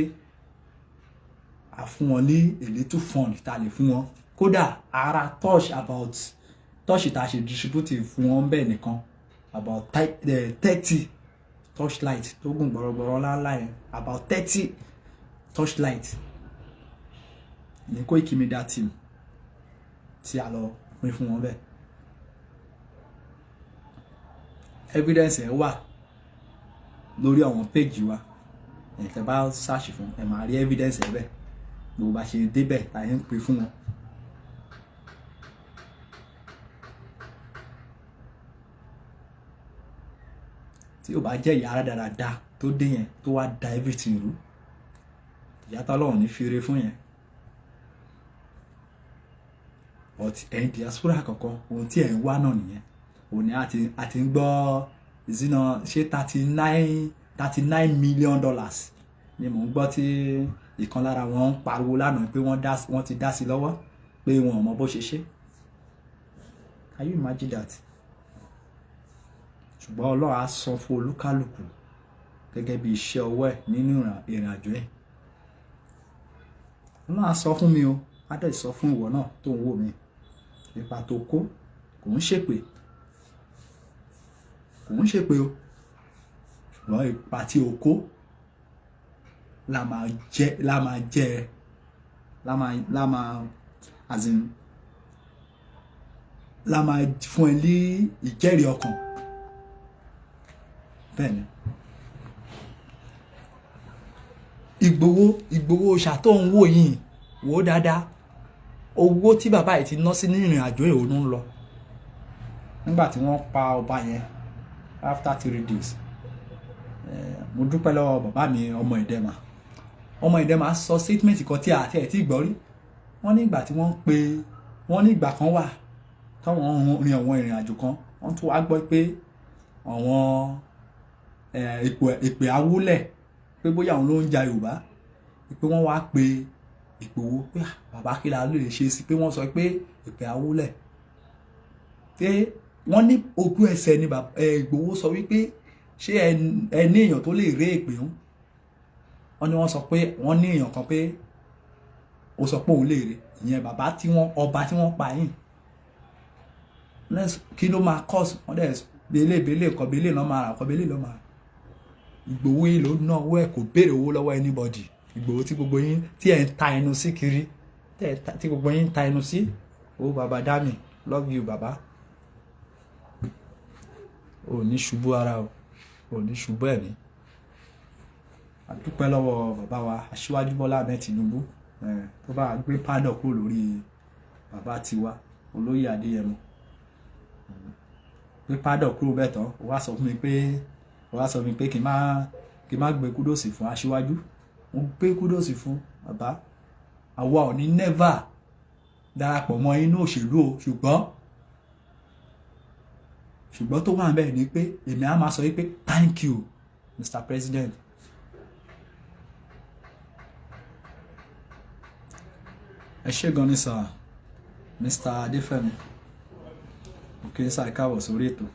Speaker 1: a fún wọn ní a little fund tá a lè fún wọn kódà ara touch tá a ṣe distributive fún wọn bẹ́ẹ̀ nìkan about 30 torchlight tó gùn gbọ̀rọ̀gbọ̀rọ̀ láńlá yẹn about 30 torchlight ní Koiki Media team tí a lọ pín fún wọn bẹ́ẹ̀ evidence ẹ̀ wà lórí àwọn page wa ẹ̀ tẹ́ bá search fún ẹ̀ máa rí evidence ẹ̀ bẹ́ẹ̀ gbogbo bá ṣe débẹ̀ tá a ń pín fún wọn. tí ó bá jẹ́ ìyá rádaràda tó dé yẹn tó wá da everything rú ìyá tọ́lọ́run ní fèrè fún yẹn but ẹ̀yin diaspora kankan ohun tí ẹ̀ ń wá náà nìyẹn òun ni àti ń gbọ́ ìzínà ṣé $39 million ni mò ń gbọ́ tí ìkan lára wọn ń pariwo lánàá pé wọ́n ti dá sí lọ́wọ́ pé wọn ò mọ bó ṣe ṣe can you imagine that ṣùgbọ́n Ọlọ́run á san fún olúkálùkù gẹ́gẹ́ bí iṣẹ́ ọwọ́ ẹ̀ nínú ìrìn àjò ẹ̀ Ọlọ́run á sọ fún mi o á dẹ̀ sọ fún ìwọ náà tó ń wò mí ipa tó kó kò ń ṣèpè o ṣùgbọ́n ipa tí o kó la máa fún ẹ ní ìjẹ́rìí ọkàn bẹ́ẹ̀ ni Ìgbòho ṣàtọ̀ ń wò yìí wò ó dáadáa owó tí bàbá yìí ti ná sí ní ìrìn àjò èrò ń lọ nígbà tí wọ́n pa ọba yẹn after 3 days mo dúpẹ́ lọ́wọ́ bàbá mi ọmọ Ìdẹ́mà sọ statement kan tí àti ẹ̀ tí gbọ́ rí wọ́n ní ìgbà tí wọ́n ní ìgbà kan wà táwọn rin àwọn ìrìn àjò kan wọ́n tún wá gbọ́ pé àwọn èpè awúlẹ̀ pé bóyá àwọn ló ń ja Yorùbá pé wọ́n wá pe Ìgbòho pé bàbá kí la lè ṣe sí pé wọ́n sọ pé èpè awúlẹ̀ pé wọ́n ní ojú ẹsẹ̀ ni Ìgbòho sọ wípé ṣé ẹ ní èèyàn tó lè ré èpè ń wọ́n ní wọ́n sọ pé wọ́n ní èèyàn kan pé ó sọ pé òun lè ré ìyẹn ọba tí wọ́n pa yìí kí ló máa cause wọ́n dẹ̀ belé kọ́ belé náà máa rà kọ́ belé náà máa rà Ìgbòho yìí ló ná owó ẹ̀ kò béèrè owó lọ́wọ́ anybody Ìgbòho tí gbogbo yín tí ẹ̀ ń ta ẹnu sí kiri tí gbogbo yín ń ta ẹnu sí ó bàbá dami love you bàbá ò ní ṣubú ara ò ní ṣubú ẹ̀mí a dúpẹ́ lọ́wọ́ bàbá wa Aṣíwájú Bọ́lá Ahmed Tinubu tó bá gbé pádọ̀ kúrò lórí bàbá tiwa olóyè Adéyẹmọ gbé pádọ̀ kúrò bẹ́ẹ̀ tán ó wá sọ fún mi pé kí n má gbé kúdòsì fún Aṣíwájú mo gbé kúdòsì fún bàbá àwa ò ní never darapọ̀ mọ́ inú òṣèlú o ṣùgbọ́n tó wà bẹ́ẹ̀ ni pé èmi á máa sọ wípé thank you Mr. President ẹ ṣé gan ni sir Mr. Adéfẹ́mi òkè sáà káàbọ̀ sórí ètò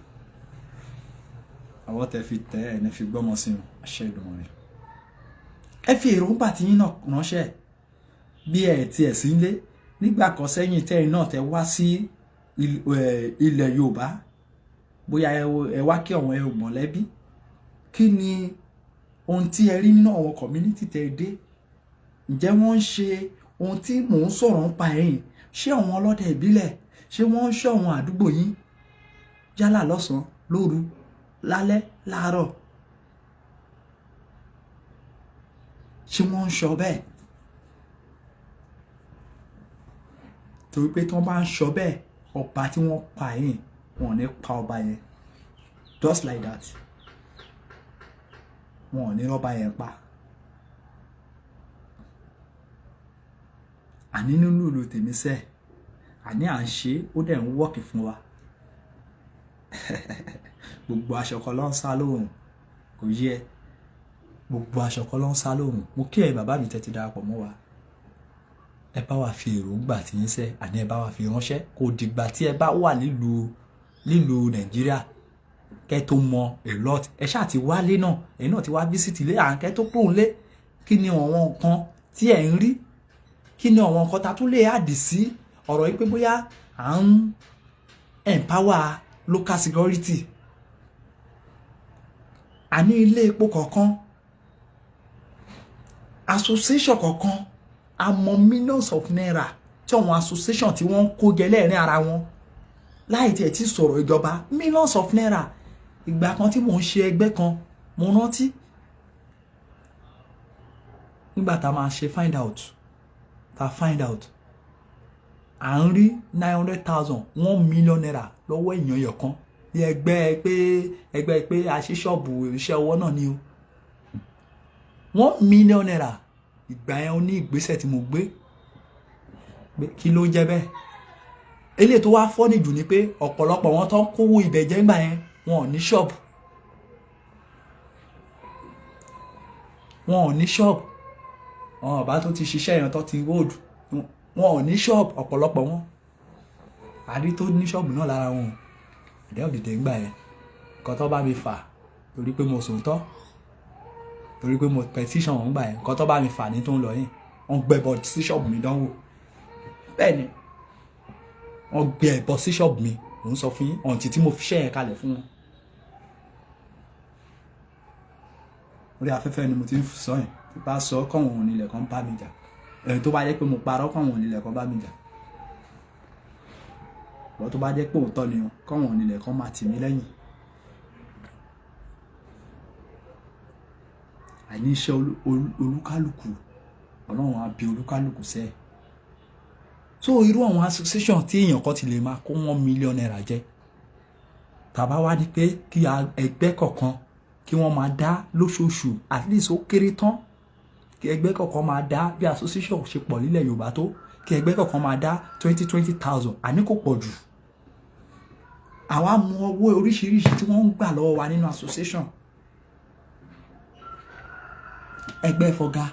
Speaker 1: àwọn tẹ fi tẹ ẹ ní fi gbọ́mọ sí wọn àṣẹ Ìdùmarè ẹ fi èròǹgbà tí yín náà ránṣẹ́ bí ẹ tiẹ̀ sí nílé nígbà kan sẹ́yìn tẹ́yìn náà tẹ wá sí ilẹ̀ Yorùbá bóyá ẹ wá kí àwọn mọ̀lẹ́bí kí ni ohun tí ẹ rí nínú àwọn community tẹ dé ǹjẹ́ wọ́n ń ṣe ohun tí mò ń sọ̀rọ̀ ń pa ẹ̀yìn ṣé àwọn ọlọ́dẹ ìbílẹ̀ ṣé wọ́n ń ṣọ́ àwọn àdúgbò yín yálà lọ́sàn-án lóru lálẹ́ láàárọ̀ ṣé wọ́n ń ṣọ́ bẹ́ẹ̀ torí pé tí wọ́n bá ń ṣọ́ bẹ́ẹ̀ ọba tí wọ́n pa yín wọn ò ní pa ọba yẹn just like that wọn ò ní ọba yẹn pa àní nínú ìlú tèmi sẹ́ àní à ń ṣe ó dẹ̀ ń wọ́ọ̀kì fún wa gbogbo aṣọ kan ló ń sá lóòrùn kò yẹ gbogbo aṣọ kan ló ń sá lóòrùn mo kí ẹ bàbá mi tẹ́tí darapọ̀ mọ́ wa ẹ bá wa fi èròǹgbà tí yín sẹ́ àní ẹ bá wa fi ránṣẹ́ kò dìgbà tí ẹ bá wà nílùú Nàìjíríà kẹ́ tó mọ a lot. Ẹ ṣáà ti wálé náà, ẹ̀yin náà ti wá visit ilé, kẹ́ tó kúrò nílé, kí ni àwọn nǹkan tí ẹ̀ ń rí, kí ni àwọn nǹkan ta tún lè add sí ọ̀rọ̀ yìí pé bóyá à ń empower local security. A ní ilé epo kọ̀ọ̀kan, association kọ̀ọ̀kan, a mọ millions of naira tí àwọn association tí wọ́n ń kó jẹ lẹ́ẹ̀rín ara wọn láì tiẹ̀ tí sọ̀rọ̀ ìjọba, millions of naira. Ìgbà kan tí mò ń ṣe ẹgbẹ́ kan, mo rántí nígbà tá a máa ṣe find out à ń rí 900,000 1 million naira lọ́wọ́ èèyàn ẹyọ kan ní ẹgbẹ́ pé a ṣí ṣọ́ọ̀bù iṣẹ́ ọwọ́ náà ni o. 1 million naira. Ìgbà yẹn ó ní ìgbésẹ̀ tí mo gbé, kí ló jẹ́ bẹ́ẹ̀. Eléyìí tó wá fọ́nì jù ni pé ọ̀pọ̀lọpọ̀ wọn tó ń kówó ibẹ̀ jẹ́ ńgbà yẹn wọn ò ní ṣọ́ọ̀bù, wọn ò bá tó ti ṣiṣẹ́ yẹn tó ti road, wọn ò ní ṣọ́ọ̀bù ọ̀pọ̀lọpọ̀ wọn. Àrí tó ní ṣọ́ọ̀bù náà lára wọn ẹ̀dẹ́ òdìdè ńgbà yẹn. Nǹkan tó bá mi fà torí pé mo sòótọ́, torí pé mo petition wọn ńgbà yẹn, nǹkan tó bá mi fà ní tó ń lọ yìí, wọ́n gbẹ̀bọ̀ sí ṣọ́ọ̀bù mi dánwò. Bẹ́ẹ̀ ni wọ́n gbé ẹ̀bọ̀ sí ṣọ́ọ̀bù mi, mò ń sọ fún yín, ọ̀ǹtí tí mo fi ṣẹ́ yẹn kalẹ̀ fún wọn. Orí afẹ́fẹ́ ni mo ti ń sọ yẹn, tí bá sọ kọ́wọn onílẹ̀ kan bá mi jà, ẹ̀rí tó bá jẹ́ pé mo parọ́ kọ́wọn onílẹ̀ kan bá mi jà, wọ́n tó bá jẹ́ pé òótọ́ ni kọ́wọn onílẹ̀ kan máa tì mí lẹ́yìn. Àní iṣẹ́ olúkálùkù Ọlọ́run á bí olúkálùkù sẹ́ẹ̀. So irú àwọn association tí èèyàn kan ti lè máa kó 1 million naira jẹ, tàbá wá ní pé kí ẹgbẹ́ kọ̀ọ̀kan kí wọ́n máa dá lóṣooṣù, at least ó kéré tán kí ẹgbẹ́ kọ̀ọ̀kan máa dá, bí association ṣe pọ̀ nílẹ̀ Yorùbá tó, kí ẹgbẹ́ kọ̀ọ̀kan máa dá 20,000, àní kò pọ̀ jù. Àwa mú owó oríṣiríṣi tí wọ́n ń gbà lọ́wọ́ wa nínú association. Ẹgbẹ́ fọga,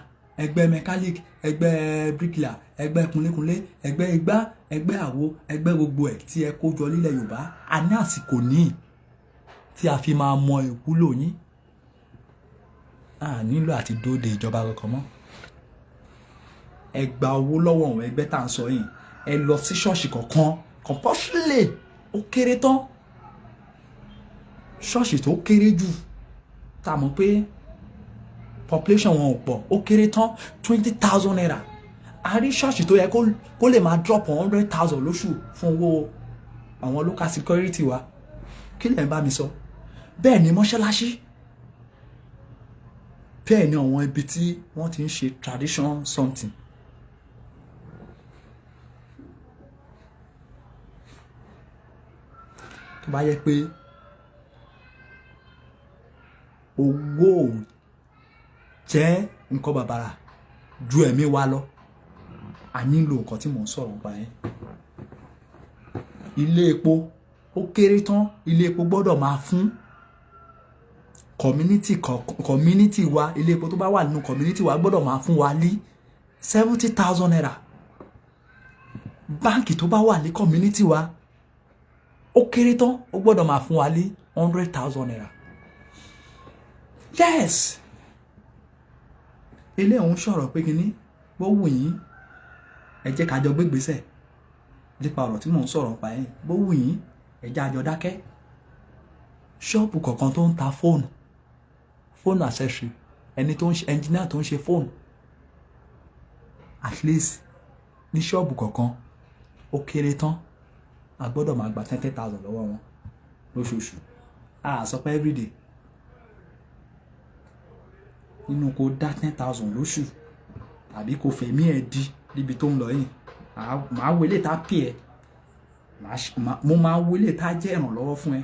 Speaker 1: ẹgbẹ́ mechanic, ẹgbẹ́ bricklayer, ẹgbẹ́ kunlékunlé, ẹgbẹ́ igbá, ẹgbẹ́ àwo, ẹgbẹ́ gbogbo ẹ̀ tí ẹ kó jọ nílẹ̀ Yorùbá. A ní àsìkò ní tí a fi máa mọ ìwúlò yín. A nílò àti dóde ìjọba kankan mọ́. Ẹ gba owó lọ́wọ́ àwọn ẹgbẹ́ tá à ń sọ yìí, ẹ lọ sí ṣọ́ọ̀ṣì kọ̀ọ̀kan compulsorily, ó kéré tán. Ṣọ́ọ̀ṣì tó kéré jù tá a mọ̀ pé population wọn ò pọ̀, ó kéré tán 20,000 naira. A rí ṣọ́ọ̀ṣì tó yẹ kó lè máa drop 100,000 lóṣù fún owó àwọn local security wa. Kí lẹ̀ ń bá mi sọ? Bẹ́ẹ̀ ni mọ́ṣáláṣí, bẹ́ẹ̀ ni àwọn ibi tí wọ́n ti ń ṣe tradition something. Tó bá yẹ pé owó jẹ́ nǹkan bàbàrà ju ẹ̀mí wa lọ, a nílò nǹkan tí mò ń sọ̀rọ̀ nípa yẹn. Ilé epo ó kéré tán, ilé epo gbọ́dọ̀ máa fún community wa, ilé epo tó bá wà nínú community wa gbọ́dọ̀ máa fún wa ní 70,000 naira. Báǹkì tó bá wà ní community wa ó kéré tán, ó gbọ́dọ̀ máa fún wa ní 100,000 naira. Yes, ilé òun sọ̀rọ̀ pé kíní bó wù yín, ẹ jẹ́ ká jọ gbégbésẹ̀ nípa ọ̀rọ̀ tí mò ń sọ̀rọ̀ nípa yẹn. Bó wù yín, ẹ jẹ́ a jọ dákẹ́. Ṣọ́ọ̀bù kọ̀ọ̀kan tó ń ta fóònù accessory, ẹni tó ń ṣe engineer tó ń ṣe fóònù, at least ní ṣọ́ọ̀bù kọ̀ọ̀kan ó kéré tán, a gbọ́dọ̀ máa gba 20,000 lọ́wọ́ wọn lóṣooṣù. A sọ pé everyday. Nínú kó dá 10,000 lóṣù tàbí kó fẹ̀mí ẹ̀ di níbi tó ń lọ yìí, màá wọlé tá pè ẹ́, mo máa wọlé tá jẹ́ ìrànlọ́wọ́ fún ẹ.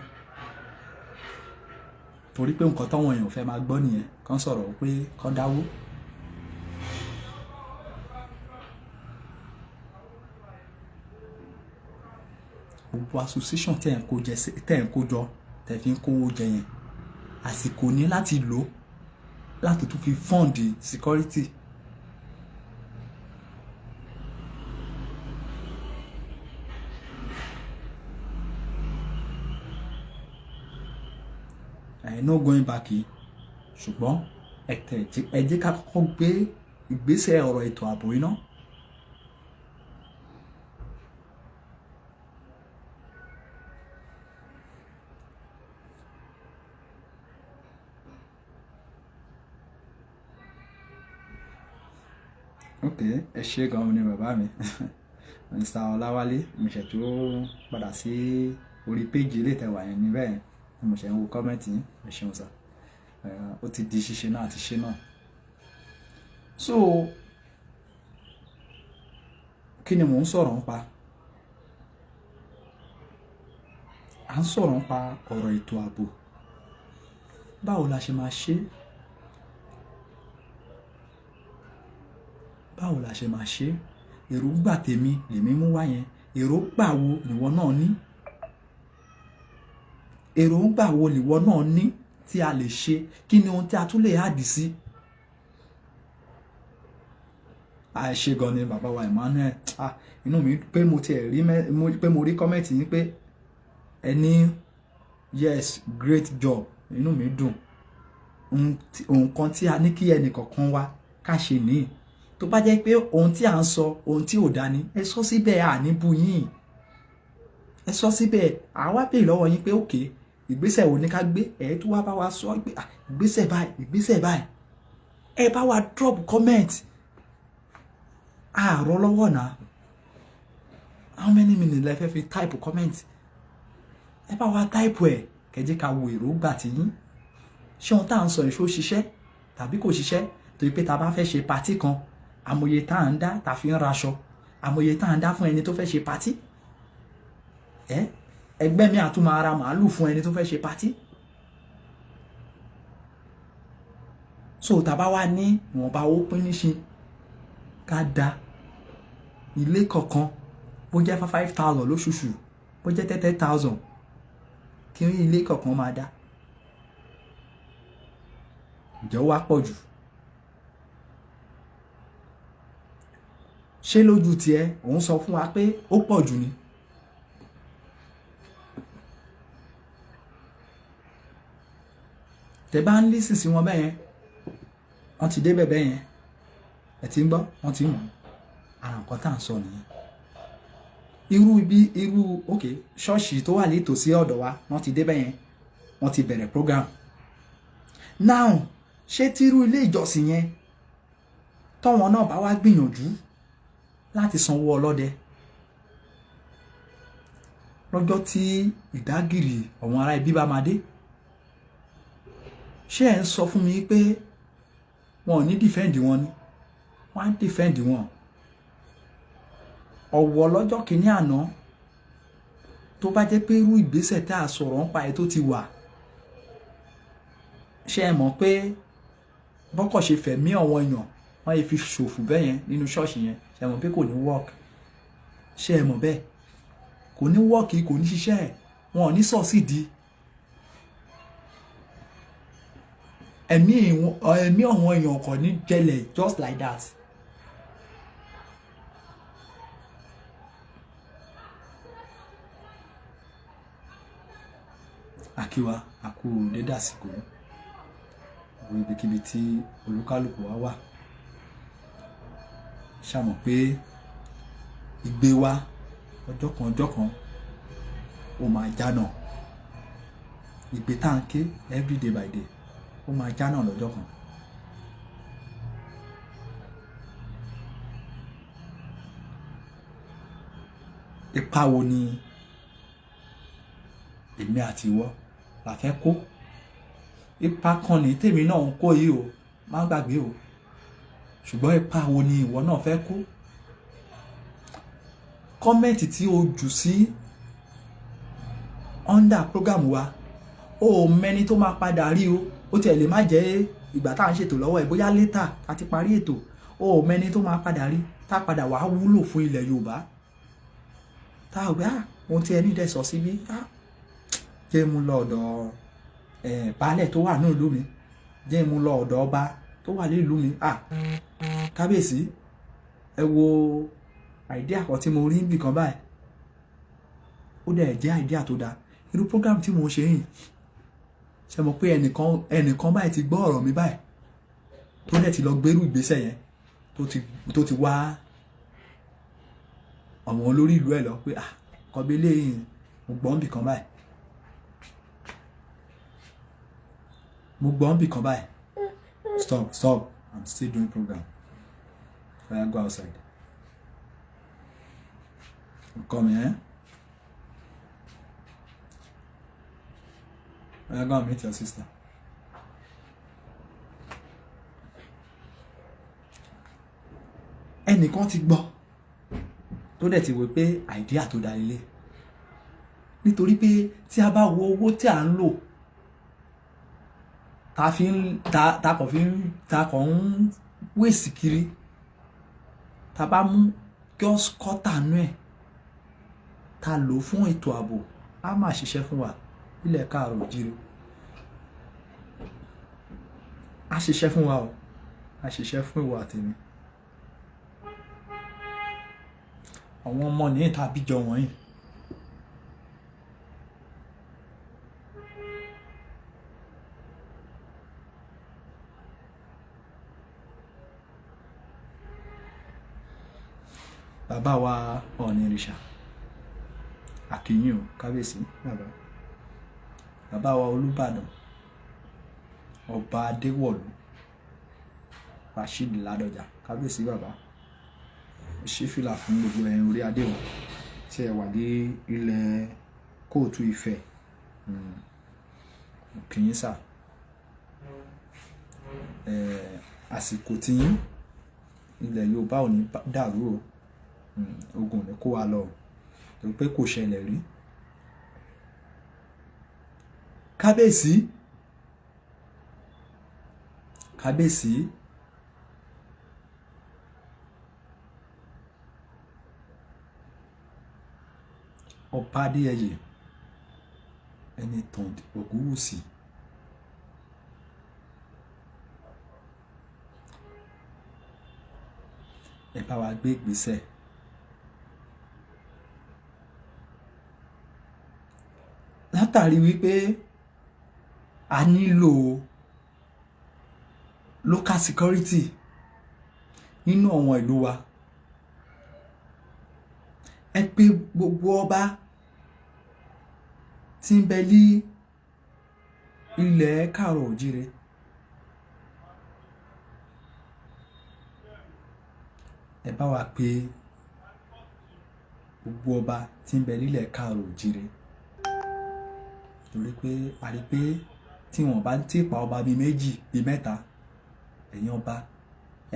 Speaker 1: Torí pé nǹkan táwọn èèyàn fẹ́ máa gbọ́ nìyẹn, kàn sọ̀rọ̀ pé kàn dáwó. Gbogbo association tẹ̀ ń kó jọ tẹ̀ fi ń kówó jẹ yẹn, àsìkò ní láti lò láti tún fi fund security. I no going back yìí ṣùgbọ́n ẹ jẹ́ ká kọ́kọ́ gbé ìgbésẹ̀ ọ̀rọ̀ ètò ààbò iná. ok ẹ ṣé gan-an ni bàbá mi Mr. Ọláwálé mo ṣe tó padà sí orí péjì ilé ìtẹ̀wà yẹn níbẹ̀ yẹn mo ṣe ń wo kọ́mẹ́ǹtì yín ẹ ṣeun sà ó ti di ṣíṣe náà àti ṣe náà. so kí ni mò ń sọ̀rọ̀ nípa? à ń sọ̀rọ̀ nípa ọ̀rọ̀ ètò ààbò. báwo la ṣe máa ṣe? báwo la ṣe máa ṣe? èròǹgbà tèmi lèmi mú wá yẹn. èròǹgbà wo nìwọ náà ní? èròǹgbà wo nìwọ náà ní tí a lè ṣe? kí ni ohun tí a tún lè hàdì sí? àìṣe gan ni bàbá wa Emmanuel inú mi pé mo tiẹ̀ rí pé mo rí kọ́mẹ́ǹtì yín pé ẹni yes great job, inú mi dùn. nǹkan tí a ní kí ẹnì kọ̀ọ̀kan wa ká ṣe nìyí. tó bá jẹ́ pé ohun tí à ń sọ ohun tí ò dá ni ẹ sọ síbẹ̀ àní bú yín, ẹ sọ síbẹ̀ àwa béèrè lọ́wọ́ yín pé òkè ìgbésẹ̀ wo ni ká gbé, ẹ tún wá bá wa sọ pé ìgbésẹ̀ báyìí ẹ bá wa drop comment. àárọ̀ lọ́wọ́ náà how many minutes lẹ fẹ́ fi type comment? ẹ bá wa type ẹ̀ kẹjẹ́ ká wo èròǹgbà tí yín. ṣé ohun tá à ń sọ ìṣó ṣiṣẹ́ tàbí kò ṣiṣẹ́? torí pé ta bá fẹ́ ṣe patí kan àmọye tá à ń dá ta fi ń raṣọ, àmọye tá à ń dá fún ẹni tó fẹ́ ṣe patí. ẹgbẹ́ mi àtún máa ra màálù fún ẹni tó fẹ́ ṣe patí. so tàbá wá ní ìwọ̀nba owó pín níṣin ká da ilé kọ̀ọ̀kan bó jẹ́ 5,000 lóṣooṣù bó jẹ́ 30,000 kí ilé kọ̀ọ̀kan máa dá. ǹjẹ́ ó wá pọ̀ jù? ṣé lójú tiẹ̀ òun sọ fún wa pé ó pọ̀ jù ni? tẹ bá ń lísì sí wọn bẹ́yẹn wọ́n ti débẹ̀ bẹ́yẹn ẹ ti ń gbọ́ wọ́n ti ń mọ̀ ara nǹkan tá à ń sọ nìyẹn. irú ok ṣọ́ọ̀ṣì tó wà nítòsí ọ̀dọ̀ wa wọ́n ti débẹ̀ yẹn wọ́n ti bẹ̀rẹ̀ program. now ṣé tírú ilé ìjọsìn yẹn tọ́wọn náà bá wá gbìyànjú láti sanwó ọlọ́dẹ lọ́jọ́ tí ìdágìrì àwọn ará ibi bá máa dé, ṣé ẹ̀ ń sọ fún mi pé wọn ò ní dìfẹ́ǹdì wọn ni? wọ́n á dìfẹ́ǹdì wọn. ọ̀wọ̀ lọ́jọ́ kìíní àná tó bá jẹ́ pé irú ìgbésẹ̀ tá a sọ̀rọ̀ ń pa ẹ̀ tó ti wà, ṣé ẹ mọ̀ pé bọ́kọ̀ ṣe fẹ̀mí àwọn èèyàn wọ́n yẹ fi ṣòfò bẹ́ẹ̀ yẹn nínú ṣọ́ọ̀ṣì yẹn, ṣé ẹ mọ̀ pé kò ní work? ṣé ẹ mọ̀ bẹ́ẹ̀? kò ní work, kò ní ṣiṣẹ́ ẹ̀, wọn ò ní sọ̀sídì. ẹ̀mí àwọn èèyàn kò ní jẹlẹ̀ just like that. àkíwá àkú dédé àsìkò àwọn ibikíbi tí olúkálùkù wa wà, ṣàmọ̀ pé ìgbé wa ọjọ́ kan ó máa jánà. ìgbé tá à ń ké every day by day ó máa jánà lọ́jọ́ kan. ipa wo ni èmi àti ìwọ la fẹ́ kó? ipa kan ní tèmi náà ń kó yìí o, má gbàgbé o, ṣùgbọ́n ipa wo ni ìwọ náà fẹ́ kó? kọ́mẹ̀ntì tí o jù sí under program wa o mẹ́ni tó máa padà rí o. ó tiẹ̀ lè má jẹ́ ìgbà tá à ń ṣètò lọ́wọ́ ẹ̀, bóyá later a ti parí ètò, o mẹ́ni tó máa padà rí tá padà wàá wúlò fún ilẹ̀ Yorùbá. tá a gbé ohun tí ẹni dẹ̀ sọ síbí jẹ́ mú lọ ọ̀dọ̀ baálẹ̀ tó wà ní ìlú mi, jẹ́ mú lọ ọ̀dọ̀ ọba tó wà ní ìlú mi. kábíyèsí ẹ wo àìdíà kan tí mo rí níbì kan báyìí, ó dẹ̀ jẹ́ àìdíà tó dáa. irú program tí mo ṣe yìí ṣe mọ̀ pé ẹnìkan báyìí ti gbọ́ ọ̀rọ̀ mi báyìí tó dẹ̀ ti lọ gbérú ìgbésẹ̀ yẹn tó ti wá àwọn olórí ìlú ẹ̀ lọ pé kọ́bí lẹ́yìn mo gbọ́n bì kan báyìí stop I'm still doing program. I go outside. Come here. I go and meet your sister. Ẹnìkan ti gbọ́ tó dẹ̀ ti wò pé àìdíà tó dá ilé nítorí pé tí a bá wo owó tí à ń lò ta kàn ń wéèsì kiri ta bá mú kọ́tà nú ẹ̀ ta lò fún ètò ààbò á máa ṣiṣẹ́ fún wa ilẹ̀ káàrọ̀ òjíire á ṣiṣẹ́ fún wa o á ṣiṣẹ́ fún ìwà àtẹ̀mí àwọn ọmọ ní tàbí jọ wọ̀nyí bàbá wa Ọ̀nìrìṣà àkìyìn o kábíyèsí bàbá wa Olúbàdàn ọba Adéwọ̀lú Rasheed Ládọjà kábíyèsí bàbá ṣí fìlà fún gbogbo ẹ̀yin orí adé o tí ẹ wà ní ilẹ̀ Kóòtù Ifẹ̀ kìyìn sà àsìkò tí ilẹ̀ Yorùbá ò ní dàrú o ogun ní kó wa lọ torí pé kò ṣẹlẹ̀ rí kábíyèsí ọba Adéyẹyè Ẹnìtàn Ògúnwùsì ẹ bá wa gbé ìgbésẹ̀ látàrí wípé a nílò local security nínú àwọn ìlú wa ẹ pé gbogbo ọba tí ń bẹ ní ilẹ̀ káàrọ̀ òjíire ẹ bá wa pé gbogbo ọba tí ń bẹ nílẹ̀ káàrọ̀ òjíire torí pé a rí pé tí wọ́n bá ti pa ọba bíi méjì bíi mẹ́ta ẹ̀yin ọba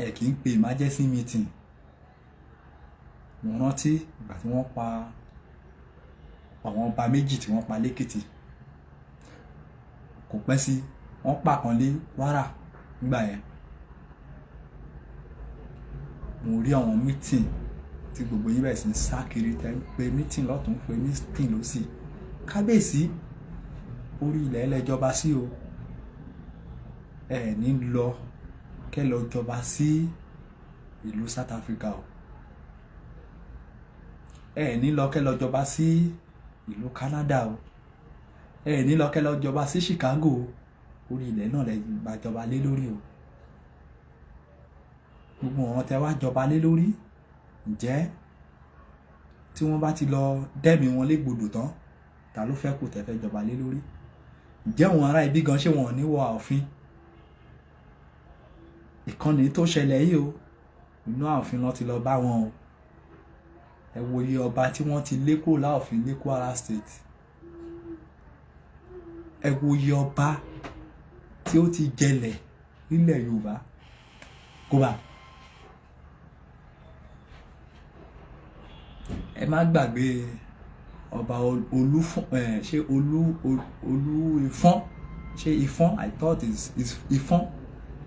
Speaker 1: ẹ kì í pe emergency meeting mo rántí ìgbà tí wọ́n pa àwọn ọba méjì tí wọ́n pa lẹ́kìtì kò pẹ́ sí wọ́n pa kan lé Kwara nígbà yẹn mo rí àwọn meeting tí gbogbo yín bẹ̀rẹ̀ sí ń sá kiri tẹ́ pé meeting lọ́tún pé meeting lósì kábíyèsí orí ilẹ̀ ẹlẹ́jọba sí o ẹ ní lọ kẹ́ lọ jọba sí ìlú South Africa o ẹ ní lọ kẹ́ lọ jọba sí ìlú Canada o ẹ ní lọ kẹ́ lọ jọba sí Chicago orí ilẹ̀ náà lẹ bá jọba lé lórí o gbogbo àwọn tẹ́ wá jọba lé lórí ǹjẹ́ tí wọ́n bá ti lọ dẹ́mi wọn légbodò tán ta ló fẹ́ kó tẹ́ fẹ́ jọba lé lórí ǹjẹ́ àwọn ará ibi gan ṣé wọn ò ní wọ ààfin ìkànnì tó ṣẹlẹ̀ yìí o inú ààfin lọ ti lọ bá wọn o ẹ wo iye ọba tí wọ́n ti lé kúrò láàfin ní Kwara State ẹ wo iye ọba tí ó ti jẹlẹ̀ nílẹ̀ Yorùbá kó bá ẹ má gbàgbé ọba Olúfọ́n ṣé Olú-Ifọ́n ṣé Ifọ́n I thought is Ifọ́n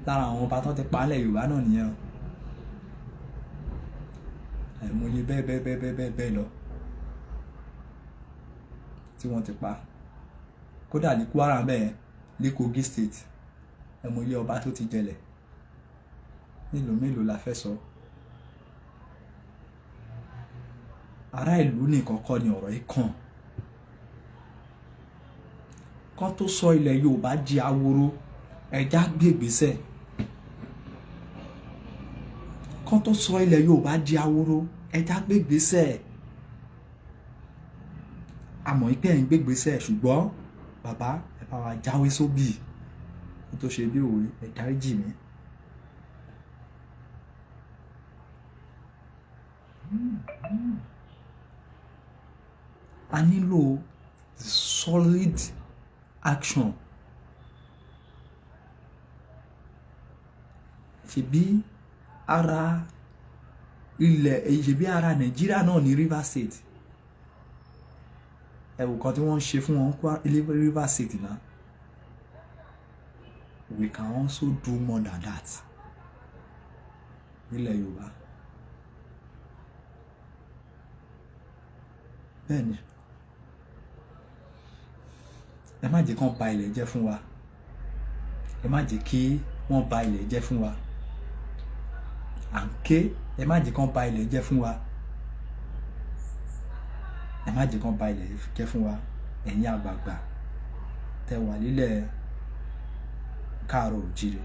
Speaker 1: lára àwọn ọba tó ti pa nílẹ̀ Yorùbá náà nìyẹn o àìmọye bẹ́ẹ̀ lọ tí wọ́n ti pa kódà ní Kwara bẹ́ẹ̀ ní Kogi State àìmọye ọba tó ti jẹlẹ̀ mélòó la fẹ́ sọ ará ìlú nìkan kọ́ ni ọ̀rọ̀ yìí kàn kán tó sọ ilẹ̀ Yorùbá di ahoro ẹja gbé ìgbésẹ̀. Kán tó sọ ilẹ̀ Yorùbá di ahoro ẹja gbé ìgbésẹ̀. Àmọ́ ìpè ń gbé ìgbésẹ̀ ṣùgbọ́n bàbá ẹ bá wa jáwé sóbì kó tó ṣe bí òwe ẹ dáríjì mí. A nílò solid action. Ṣebí ara ilẹ̀ ṣebí ara Nàìjíríà náà ní Rivers State. Ẹ̀wù kan tí wọ́n ń ṣe fún wọn kó Rivers State náà. We can also do more than that. Nílẹ̀ Yorùbá. Bẹ́ẹ̀ni. Ẹ má jẹ́ kán ba ilẹ̀ jẹ́ fún wa. Ẹ má jẹ́ kí wọ́n ba ilẹ̀ jẹ́ fún wa. À ń ké ẹ má jẹ́ kán ba ilẹ̀ jẹ́ fún wa. Ẹ má jẹ́ kán ba ilẹ̀ jẹ́ fún wa. Ẹ̀yin àgbààgbà tẹ́ wà nílẹ̀ Káàárọ̀ Oòjíire.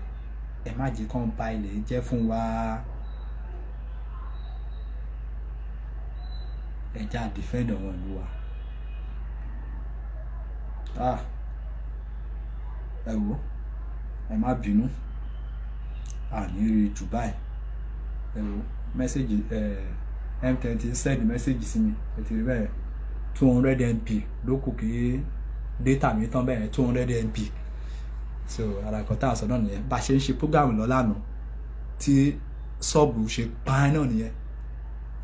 Speaker 1: Ẹ má jẹ́ kán ba ilẹ̀ jẹ́ fún wa. Ẹ já defend àwọn ìlú wa. Ẹ wò ẹ má bínú. Ní rí jù báyìí. Ẹ wò mẹ́sẹ̀gì M20 send mẹ́sẹ̀gì sí mi. Ẹ ti rí bẹ́ẹ̀ 200 MB ló kù kí data mi tán bẹ́ẹ̀ 200 MB. So ara kan tá a sọ náà nìyẹn. Bá ṣe ń ṣe program lọ lánàá tí sọ́ọ̀bù ṣe pa náà nìyẹn.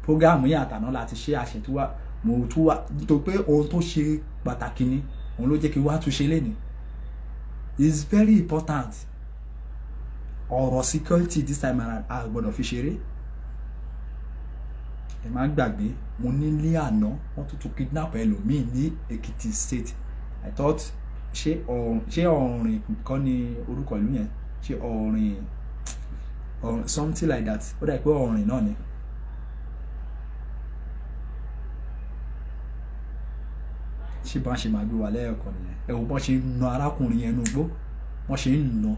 Speaker 1: Program yìí àtàná láti ṣe àṣetúwà mo tún wà tó pé ohun tó ṣe pàtàkì ni òun ló jẹ́ kí wá tún ṣe lénìí. It's very important. Ọ̀rọ̀ security this time around a gbọ́dọ̀ fi ṣeré. Ẹ má gbàgbé mo nílé àná wọ́n tún kidnap ẹlòmíì ní Èkìtì State. I thought ṣé ọ̀rìn kan ní orúkọ ìlú yẹn ṣé ọ̀rìn something like that ó dà pé ọ̀rìn náà ni. Ṣé bá ṣe máa gbé wa lẹ́ẹ̀kan nìyẹn. Ẹ wo bọ́n ṣe ń na arákùnrin yẹn nínú igbó wọ́n ṣe ń na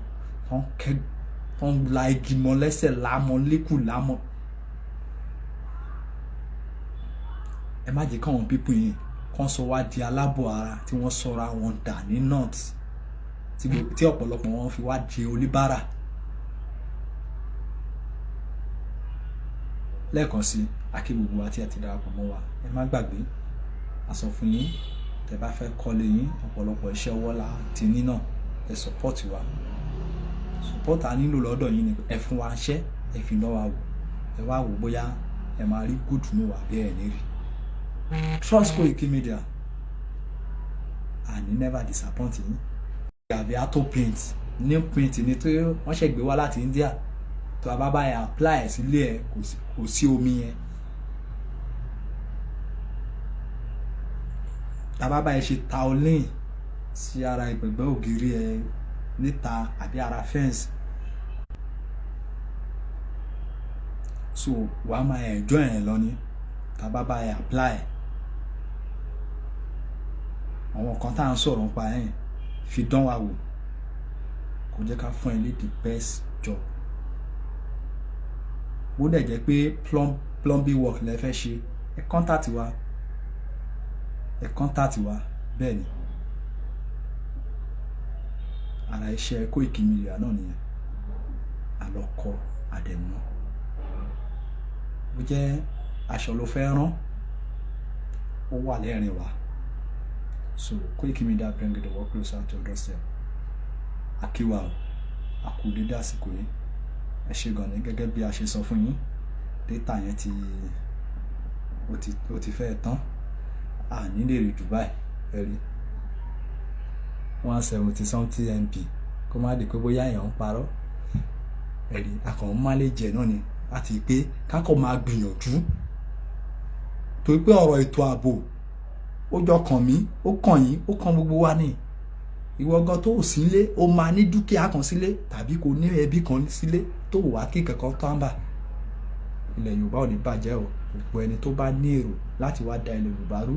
Speaker 1: wọ́n la igi mọ́ lẹ́sẹ̀ lámọ́ lékù lámọ́. Ẹ má jẹ́ káwọn pípọ̀ yẹn kán sọ wá di alábọ̀ ara tí wọ́n sọra wọn dà ní north tí ọ̀pọ̀lọpọ̀ wọn fi wá di oníbàárà. Lẹ́ẹ̀kan sí akí gbogbo wa tí ẹ ti darapọ̀ mọ́ wa ẹ má gbàgbé a sọ fún yín tẹ́ bá fẹ́ kọ́lé yín ọ̀pọ̀lọpọ̀ iṣẹ́ ọwọ́ la ti ní náà ẹ support wa. Support a nílò lọ́dọ̀ yín ni ẹ fún wa ṣẹ́ ẹ fi lọ́ wa wò ẹ wá wò bóyá ẹ máa rí good nù wà bí ẹ ní rí. Trust Koiki Media and never disappoint yín. Àbí Auto Print new print ni tó wọ́n ṣẹ̀ gbé wá láti India tó a bá bá yẹn apply sílé ẹ kò sí omi yẹn. Tá bá bá yẹn ṣe taolin sí ara ìgbẹ̀gbẹ́ ògiri ẹ níta àbí ara fence. So wàá máa enjoy ẹ̀ lọ ní tá bá bá yẹn apply. Àwọn kan tá à ń sọ̀rọ̀ nípa ẹ̀ fi dán wa wò kò jẹ́ ká fún ẹ ní the best job. Bó dẹ̀ jẹ́ pé plumbing work lẹ fẹ́ ṣe ẹ contact wa bẹ́ẹ̀ ni. Ara iṣẹ́ Koiki Media náà nìyẹn. Àlọ́kọ àdẹ̀mú. Bó jẹ́ aṣọ ló fẹ́ rán ó wà lẹ́rìn wa. So Koiki Media bring the work closer to your doorstep. Akíwà o, àkùdédé àsìkò yìí. Ẹ ṣé gan ni gẹ́gẹ́ bí a ṣe sọ fún yín. Data yẹn ó ti fẹ́ tán. A ní lè rí jù báyìí ẹ rí. 170 something MB kó má di pé bóyá èèyàn ń parọ́. Ẹ rí akàn má lè jẹ náà ni láti pé kákọ̀ máa gbìyànjú. Torí pé ọ̀rọ̀ ètò ààbò ó jọ kàn mí ó kàn yín ó kàn gbogbo wa ni. Ìwọ gan tó sílé ó máa ní dúkìá kan sílé tàbí kò ní ẹbí kan sílé tó wà kí kankan tó ń bà. Ilẹ̀ Yorùbá ò ní bàjẹ́ o. Gbogbo ẹni tó bá ní èrò láti wá da ilẹ̀ Yorùbá rú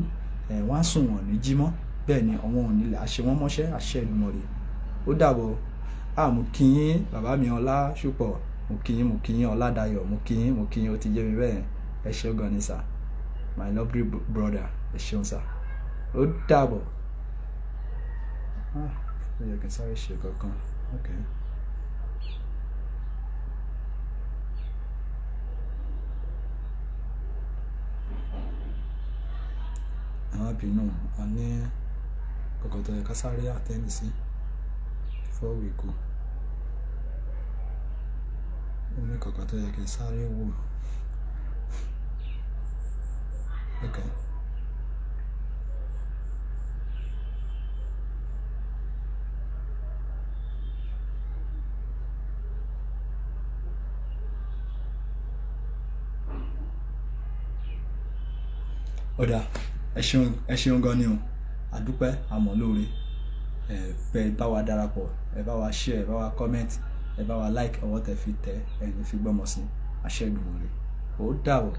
Speaker 1: wọ́n á sùn wọ́n ní jímọ́ bẹ́ẹ̀ ni àwọn ò nílẹ̀ àṣẹ wọn mọ́ṣẹ́ àṣẹ Èdùmàrè. Ó dàbọ̀. Mo kí yín bàbá mi Ọláṣùpọ̀, mo kí yín Ọládayọ̀, mo kí yín ó ti jẹ́ mi bẹ́ẹ̀. Ẹ ṣé gan ni sir, my lovely brother, ẹ ṣeun sir. Ó dàbọ̀. Ó yẹ kí n sáré ṣe kankan. Okay. Àwọn àbínú a ní kankan tó yẹ ká sáré attend sí before we go. Ó ní kankan tó yẹ kí n sáré wò. Okay. Ọ̀dà ẹ ṣeun gan ni o, àdúpẹ́ àmọ́ lóore. Ẹ bá wa darapọ̀, ẹ bá wa share, ẹ bá wa comment, ẹ bá wa like ọwọ́ tẹ fi tẹ ẹni fi gbọ́mọ sí. Àṣẹ Èdùmàrè. Ó dàbọ̀.